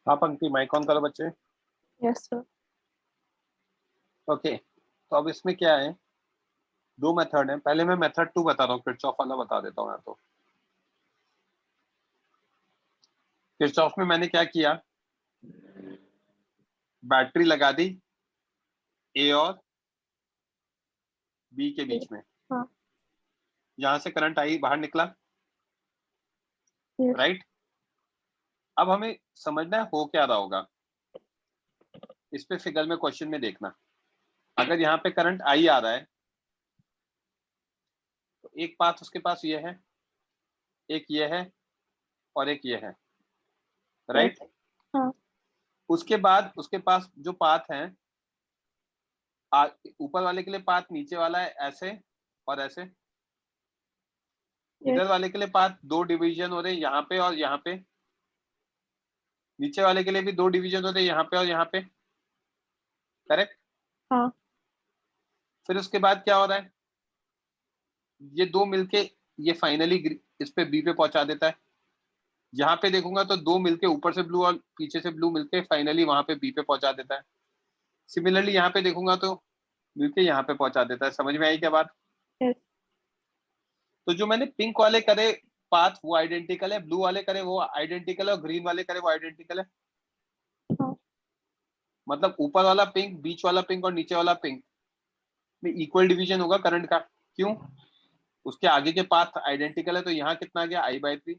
हाँ पंक्ति, माइक ऑन करो बच्चे. Yes sir. ओके, तो अब इसमें क्या है, दो मेथड है. पहले मैं मेथड 2 बता रहा हूँ, किरचॉफ वाला बता देता हूँ. यहाँ तो किरचॉफ में मैंने क्या किया, बैटरी लगा दी ए और बी के बीच में. हाँ. यहां से करंट आई, बाहर निकला. Yes. राइट. अब हमें समझना है हो क्या रहा होगा. इस पे फिगर में क्वेश्चन में देखना, अगर यहाँ पे करंट आई आ रहा है तो एक पाथ उसके पास ये है, एक ये है और एक ये है. राइट. हाँ. उसके बाद उसके पास जो पाथ है, ऊपर वाले के लिए पाथ नीचे वाला है ऐसे और ऐसे. इधर वाले के लिए पाथ दो डिवीजन हो रहे, यहाँ पे और यहाँ पे. नीचे वाले के लिए भी दो डिवीजन हो रहे, यहाँ पे और यहाँ पे. करेक्ट. हाँ. फिर उसके बाद क्या हो रहा है, ये दो मिलके ये फाइनली इस पे बी पे पहुंचा देता है. यहाँ पे देखूंगा तो दो मिलके ऊपर से ब्लू और पीछे से ब्लू मिलके फाइनली वहां पे बी पे पहुंचा देता है. सिमिलरली यहाँ पे देखूंगा तो मिलके यहाँ पे पहुंचा देता है। समझ में आई क्या बात? Yes. तो जो मैंने पिंक वाले करे पाथ वो आइडेंटिकल है, ब्लू वाले करे वो आइडेंटिकल है, और ग्रीन वाले करे वो आइडेंटिकल है। हाँ. मतलब ऊपर वाला पिंक, बीच वाला पिंक और नीचे वाला पिंक में इक्वल डिवीजन होगा करंट का। क्यों? उसके आगे के पाथ आइडेंटिकल है। तो यहाँ कितना गया I/3,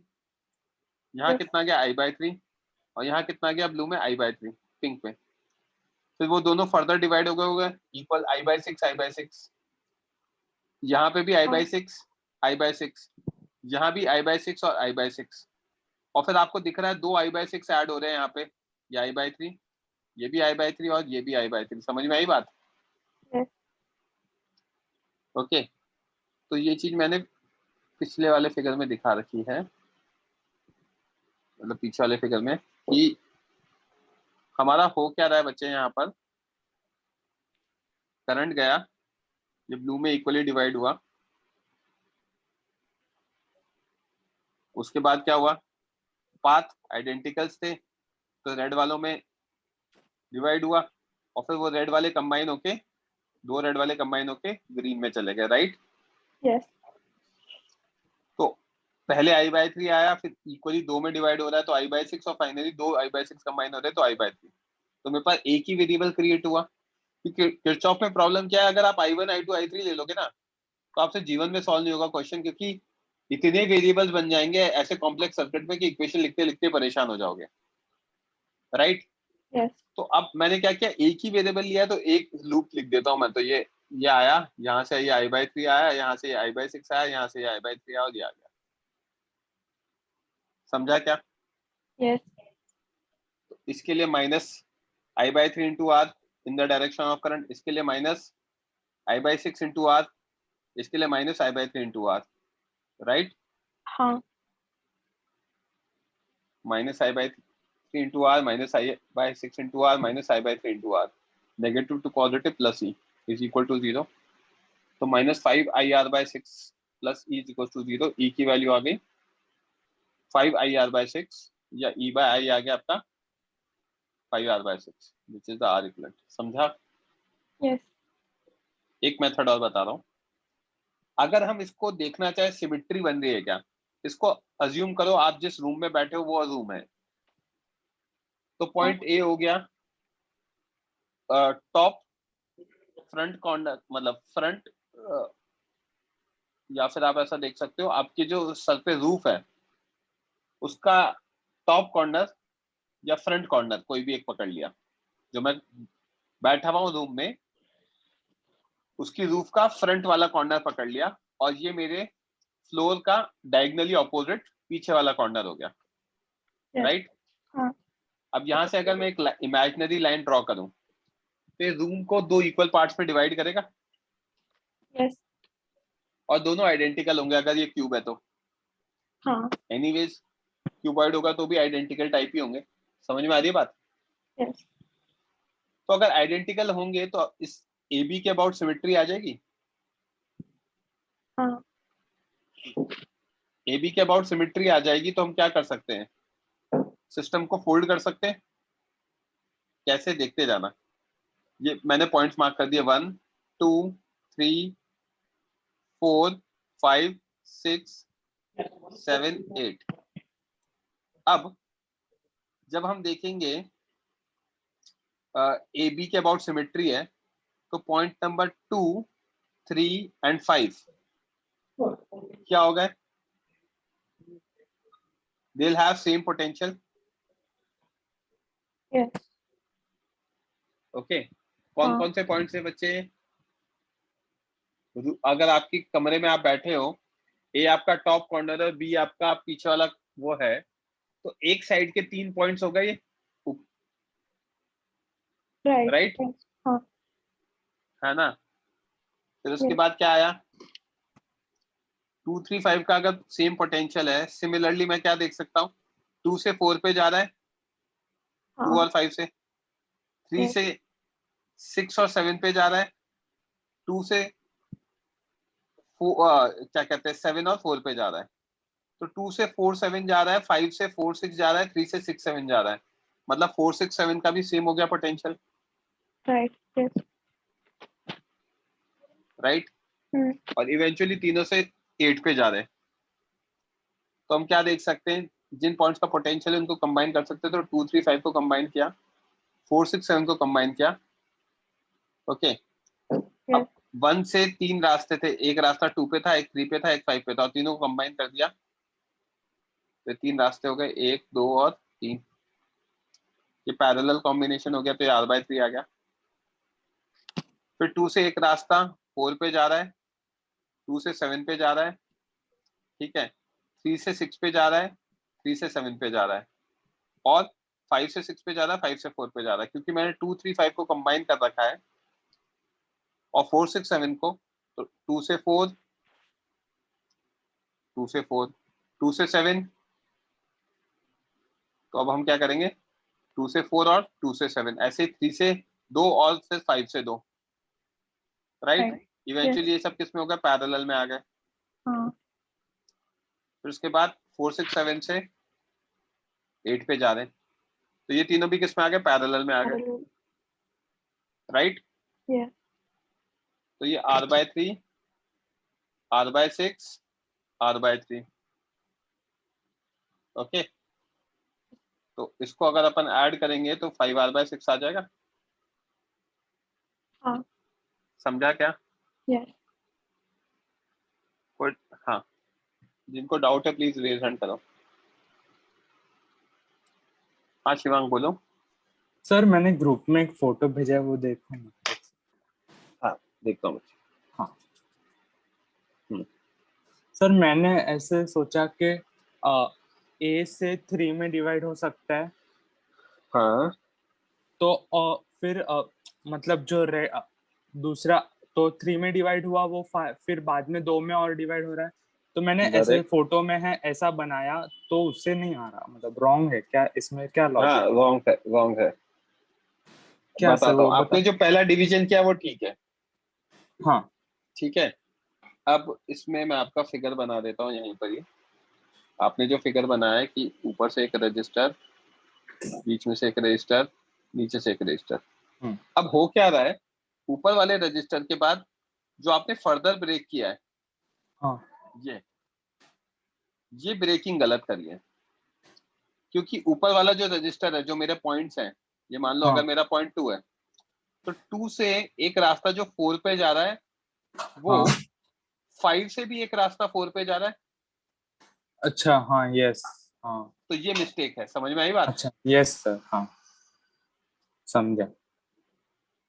यहाँ Yes. कितना गया I/3, और यहाँ कितना गया ब्लू में I/3 पिंक में। फिर वो दोनों फर्दर डिवाइड हो गए इक्वल I/6 I/6। यहाँ पे भी I/6 I/6, यहाँ भी I/6 और I/6, और फिर आपको दिख रहा है 2 I/6 ऐड हो रहे हैं यहाँ पे, ये I/3, ये भी I/3 और ये भी I/3। समझ में आई बात? Yes. ओके, तो ये चीज मैंने पिछले वाले फिगर में दिखा रखी है, मतलब पीछे वाले फिगर में, कि हमारा हो क्या रहा है बच्चे। यहाँ पर करंट गया, ये ब्लू में इक्वली डिवाइड हुआ, उसके बाद क्या हुआ, पाथ आइडेंटिकल्स थे तो रेड वालों में डिवाइड हुआ, और फिर वो रेड वाले कंबाइन होके, 2 रेड वाले कंबाइन होके ग्रीन में चले गए, राइट? Yes. तो पहले I/3 आया, फिर इक्वली 2 में डिवाइड हो रहा है तो I/6, और फाइनली 2 I/6 कंबाइन हो रहे हैं तो I/3। तो मेरे पास एक ही वेरिएबल क्रिएट हुआ। क्योंकि किरचॉफ में प्रॉब्लम क्या है, अगर आप I1 I2 I3 ले लोगे ना तो आपसे जीवन में सॉल्व नहीं होगा क्वेश्चन, क्योंकि इतने वेरिएबल्स बन जाएंगे ऐसे कॉम्प्लेक्स सर्किट में कि इक्वेशन लिखते लिखते परेशान हो जाओगे, राइट? Yes. तो अब मैंने क्या किया, एक ही वेरिएबल लिया तो एक लूप लिख देता हूं मैं। तो ये आया, यहाँ से ये I/3 आया, यहाँ से ये I/6 आया, यहाँ से ये I/3 आया, और ये आ गया। समझा क्या? Yes. तो इसके लिए minus I/3 into R in the direction of current, इसके लिए माइनस I/6 इंटू आर, इसके लिए minus I/3 into R, right? हाँ. Minus I/3 into R, minus I/6 into R, minus I/3 into R, negative to positive plus E is equal to 0। तो -5IR/6 plus E is equal to 0। E की value आ गई 5IR/6, या E/I आ गया आपका 5R/6 which is the R equivalent. समझा? Yes. एक method और बता रहा हूँ, अगर हम इसको देखना चाहे सिमेट्री बन रही है क्या, इसको अज्यूम करो आप जिस रूम में बैठे हो वो रूम है। तो पॉइंट ए हो गया टॉप फ्रंट कॉर्नर, मतलब फ्रंट, या फिर आप ऐसा देख सकते हो आपके जो सर पे रूफ है उसका टॉप कॉर्नर या फ्रंट कॉर्नर, कोई भी एक पकड़ लिया। जो मैं बैठा हुआ हूँ रूम में उसकी रूफ का फ्रंट वाला कॉर्नर पकड़ लिया, और ये मेरे फ्लोर का डायगनली ऑपोजिट पीछे वाला कॉर्नर हो गया, Yes. राइट? हाँ. अब यहाँ से अगर मैं एक इमेजिनरी लाइन ड्रॉ करूं तो रूम को 2 इक्वल पार्ट्स में डिवाइड करेगा, Yes. और दोनों आइडेंटिकल होंगे अगर ये क्यूब है तो। हाँ. एनीवेज क्यूबॉइड होगा तो भी आइडेंटिकल टाइप ही होंगे। समझ में आ रही है बात? Yes. तो अगर आइडेंटिकल होंगे तो इस AB के अबाउट सिमेट्री आ जाएगी। हाँ. AB के अबाउट सिमेट्री आ जाएगी तो हम क्या कर सकते हैं, सिस्टम को फोल्ड कर सकते हैं। कैसे, देखते जाना। ये मैंने पॉइंट्स मार्क कर दिए 1 2 3 4 5 6 7 8। अब जब हम देखेंगे AB के अबाउट सिमेट्री है तो पॉइंट नंबर 2 3 एंड 5 क्या होगा, they will have same potential. Yes. Okay, कौन हाँ. कौन से पॉइंट्स है बच्चे? अगर आपकी कमरे में आप बैठे हो, ए आपका टॉप कॉर्नर है, बी आपका पीछे वाला वो है, तो एक साइड के 3 पॉइंट्स हो गए ये, Right. राइट? Yes. हाँ. है ना? फिर उसके Yes. बाद क्या आया, 2 3 5 का अगर सेम पोटेंशियल है, सिमिलरली मैं क्या देख सकता हूँ, 2 से 4 पे जा रहा है, 2 हाँ. और 5 से, 3 Yes. से 6 और 7 पे जा रहा है, 2 से 4 क्या कहते हैं 7 और 4 पे जा रहा है। तो 2 से 4 7 जा रहा है, 5 से 4 6 जा रहा है, 3 से 6 7 जा रहा है, मतलब 4 6 7 का भी सेम हो गया पोटेंशियल। Right. Yes. राइट, हम्म। और इवेंचुअली तीनों से 8 पे जा रहे हैं, तो हम क्या देख सकते हैं, जिन पॉइंट्स का पोटेंशियल है उनको कंबाइन कर सकते हैं। तो 2 3 5 को कंबाइन किया, 4 6 7 को कंबाइन किया। ओके, अब 1 से 3 रास्ते थे, एक रास्ता 2 पे था, एक 3 पे था, एक 5 पे था, और तीनों को कंबाइन कर दिया, तो 3 रास्ते हो गए, 1 2 और 3। ये पैरेलल कॉम्बिनेशन हो गया, तो ये r/3 आ गया। फिर 2 से एक रास्ता 4 पे जा रहा है, 2 से 7 पे जा रहा है, ठीक है, 3 से 6 पे जा रहा है, 3 से 7 पे जा रहा है, और 5 से 6 पे जा रहा है, 5 से 4 पे जा रहा है, क्योंकि मैंने 2 3 5 को कंबाइन कर रखा है, और 4 6 7 को, तो 2 से 4, 2 से 4, 2 से 7, तो अब हम क्या करेंगे, 2 से 4 और 2 से 7, ऐसे 3 से 2 और फिर 5 से 2, राइट। Right. इवेंचुअली ये सब किस में हो गया, पैरेलल में आ गए। हाँ। फिर उसके बाद 4 6 7 से 8 पे जा रहे हैं, तो ये तीनों भी किस में आ गए, पैरेलल में आ गए, Parallel. राइट। Yeah. तो ये r/3, r/6, r/3, ओके। तो इसको अगर अपन ऐड करेंगे तो 5r/6 आ जाएगा। हाँ। समझा क्या? Yes. कोई, हाँ, जिनको डाउट है प्लीज रेज हैंड करो। हाँ शिवांग बोलो। सर मैंने ग्रुप में एक फोटो भेजा है, वो देखो ना। हाँ देखता हूँ। हाँ हम्म। सर मैंने ऐसे सोचा कि ए से 3 में डिवाइड हो सकता है, हाँ तो फिर मतलब जो दूसरा तो 3 में डिवाइड हुआ, वो फिर बाद में 2 में और डिवाइड हो रहा है, तो मैंने ऐसे Correct. फोटो में है ऐसा बनाया, तो उससे नहीं आ रहा, मतलब रॉन्ग है क्या, इसमें क्या लॉजिक? हाँ रॉन्ग है, रॉन्ग है। क्या सर, बताता वो हूँ, आपने जो पहला डिवीजन किया वो ठीक है, हाँ ठीक है। अब इसमें मैं आपका फिगर बना देता हूँ यहीं पर ही। आपने जो फिगर बनाया है कि ऊपर से एक रजिस्टर, बीच में से एक रजिस्टर, नीचे से एक रजिस्टर। हम्म। अब हो क्या रहा है, ऊपर वाले रजिस्टर के बाद जो आपने फर्दर ब्रेक किया है, हाँ ये ब्रेकिंग गलत करी है, क्योंकि ऊपर वाला जो रजिस्टर है, जो मेरे पॉइंट्स हैं, ये मान लो हाँ अगर मेरा पॉइंट 2 है, तो 2 से एक रास्ता जो 4 पे जा रहा है, वो हाँ 5 से भी एक रास्ता 4 पे जा रहा है, अच्छा हाँ यस हाँ तो ये मिस्टेक है। समझ में आई बात? अच्छा यस सर हाँ समझा,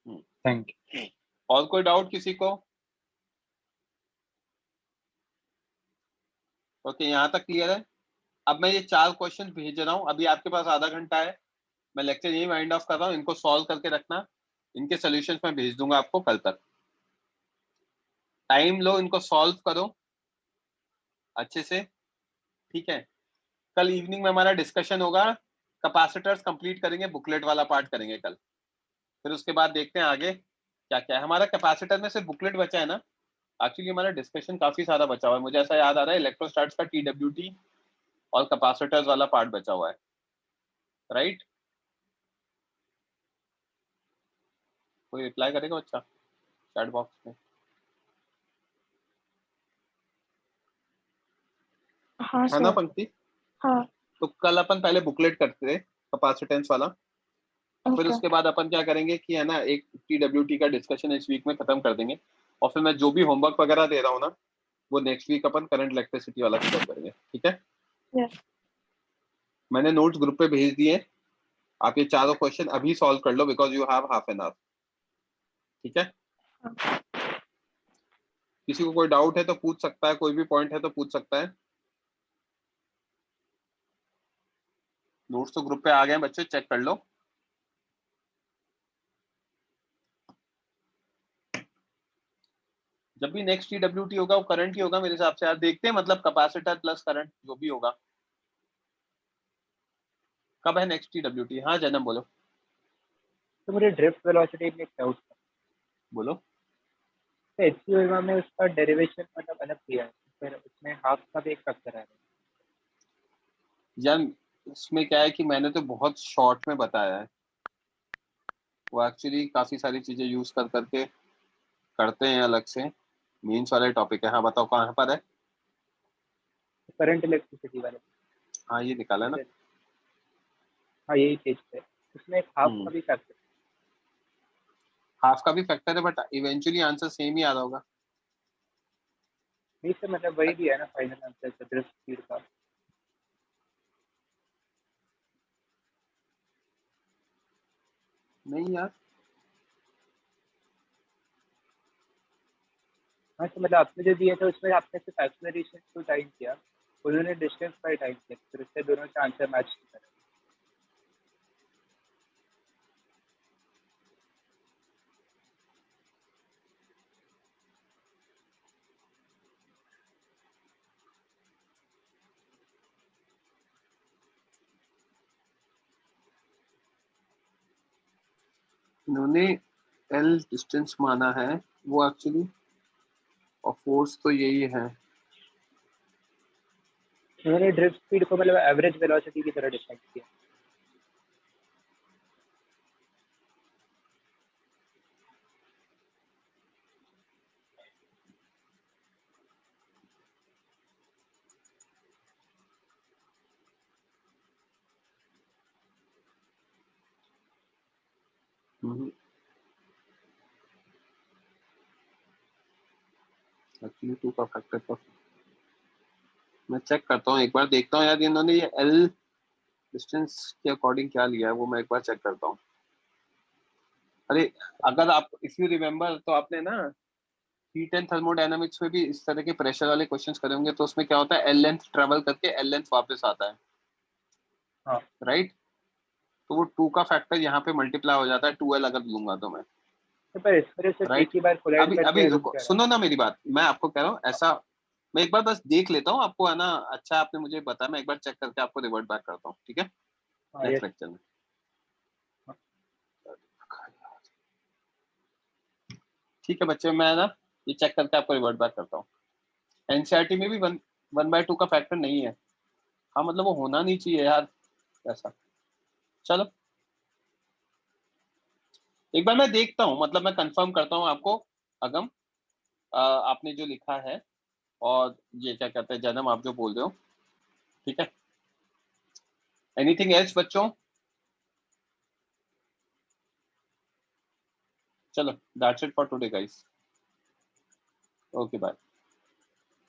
हम्म। Thank you. और कोई डाउट किसी को? ओके, यहाँ तक क्लियर है। अब मैं ये 4 क्वेश्चन भेज रहा हूँ, अभी आपके पास आधा घंटा है, मैं लेक्चर यही वाइंड ऑफ कर रहा हूँ, इनको सॉल्व करके रखना, इनके सोल्यूशंस मैं भेज दूंगा आपको कल तक। टाइम लो, इनको सॉल्व करो अच्छे से, ठीक है। कल इवनिंग में हमारा डिस्कशन होगा, कैपेसिटर्स कंप्लीट करेंगे, बुकलेट वाला पार्ट करेंगे कल। फिर उसके बाद देखते हैं आगे क्या क्या है। हमारा कैपेसिटर में सिर्फ बुकलेट बचा है ना, एक्चुअली हमारा डिस्कशन काफी सारा बचा हुआ है। मुझे ऐसा याद आ रहा है इलेक्ट्रोस्टैट्स का TWT और कैपेसिटर्स वाला पार्ट बचा हुआ है, राइट। कोई रिप्लाई करेगा बच्चा चैट बॉक्स में? हाँ है ना सर। पंक्ति? हाँ। तो कल अपन पहले बुकलेट करते थे कैपेसिटेंस वाला, फिर ओके। उसके बाद अपन क्या करेंगे कि है ना, एक TWT का डिस्कशन इस वीक में खत्म कर देंगे, और फिर मैं जो भी होमवर्क वगैरह दे रहा हूँ ना, वो नेक्स्ट वीक अपन करंट इलेक्ट्रिसिटी वाला खत्म करेंगे, ठीक है। यस। मैंने नोट्स ग्रुप पे भेज दिए, आप ये चारों क्वेश्चन अभी सॉल्व कर लो, because you have half an hour, ठीक है। हाँ। किसी को कोई डाउट है तो पूछ सकता है, कोई भी पॉइंट है तो पूछ सकता है। नोट्स तो ग्रुप पे आ गए हैं बच्चे, चेक कर लो। जब भी नेक्स्ट TWT होगा वो करंट ही होगा मेरे हिसाब से यार, देखते हैं, मतलब कैपेसिटर प्लस करंट जो भी होगा। कब है नेक्स्ट TWT? हाँ जन्म बोलो। तो मुझे ड्रिफ्ट वेलोसिटी में डाउट था, बोलो। तो HCOEMA में उसका डेरिवेशन मतलब अलग दिया है, फिर उसमें हाफ का भी एक फैक्टर है। यार इसमें क्या है कि मैंने तो बहुत शॉर्ट में बताया है, वो एक्चुअली काफी सारी चीजें यूज कर करके करते हैं अलग से, मेंस वाला टॉपिक है। हाँ बताओ कहाँ पर है। करंट इलेक्ट्रिसिटी वाले। हाँ ये निकाला ना। हाँ यही पेज पे उसमें एक हाफ हम्म। का भी फैक्टर। हाफ का भी फैक्टर है बट इवेंचुअली आंसर सेम ही आ रहा होगा। नहीं सर मतलब वही दिया है ना फाइनल आंसर ड्रिफ्ट स्पीड का। नहीं यार, हाँ तो मतलब आपने जो दिया था उसमें आपने सिर्फ एक्सलरेशन को टाइम किया, उन्होंने डिस्टेंस पर टाइम किया, फिर उससे दोनों का आंसर मैच नहीं करा। इन्होंने एल डिस्टेंस माना है, वो एक्चुअली और फोर्स तो यही है। उन्होंने ड्रिफ्ट स्पीड को मतलब एवरेज वेलोसिटी की तरह डिफाइन किया। एक्चुअली 2 का फैक्टर तो मैं चेक करता हूँ एक बार, देखता हूँ यार इन्होंने ये एल डिस्टेंस के अकॉर्डिंग क्या लिया है वो मैं एक बार चेक करता हूँ। अरे अगर आप इफ यू रिमेम्बर तो आपने ना हीट एंड थर्मोडायनामिक्स में भी इस तरह के प्रेशर वाले क्वेश्चंस करे होंगे, तो उसमें क्या होता है एल लेंथ ट्रेवल करके एल लेंथ वापस आता है। हाँ राइट, तो वो 2 का फैक्टर यहाँ पे मल्टीप्लाई हो जाता है 2l अगर लूंगा तो मैं। तो पर इस तरह से एक राइट, ही बार कोलाइड अभी करके अभी रुक रुको, जा रहा है। सुनो ना मेरी बात, मैं आपको कह रहा हूँ ऐसा, मैं एक बार बस देख लेता हूँ आपको, है ना। अच्छा आपने मुझे बताया, मैं एक बार चेक करके आपको रिवर्ट बैक करता हूँ, ठीक है, हाँ नेक्स्ट यस। लेक्चर में। ठीक है बच्चे, मैं ना ये चेक करके आपको रिवर्ट बैक करता हूँ। एनसीईआरटी में भी 1/2 का फैक्टर नहीं है। हाँ मतलब वो होना नहीं चाहिए यार ऐसा। चलो एक बार मैं देखता हूँ, मतलब मैं कंफर्म करता हूँ आपको। अगम आपने जो लिखा है और ये क्या कहते हैं जन्म आप जो बोल रहे हो, ठीक है। एनीथिंग एल्स बच्चों? चलो that's it for today guys. Okay bye.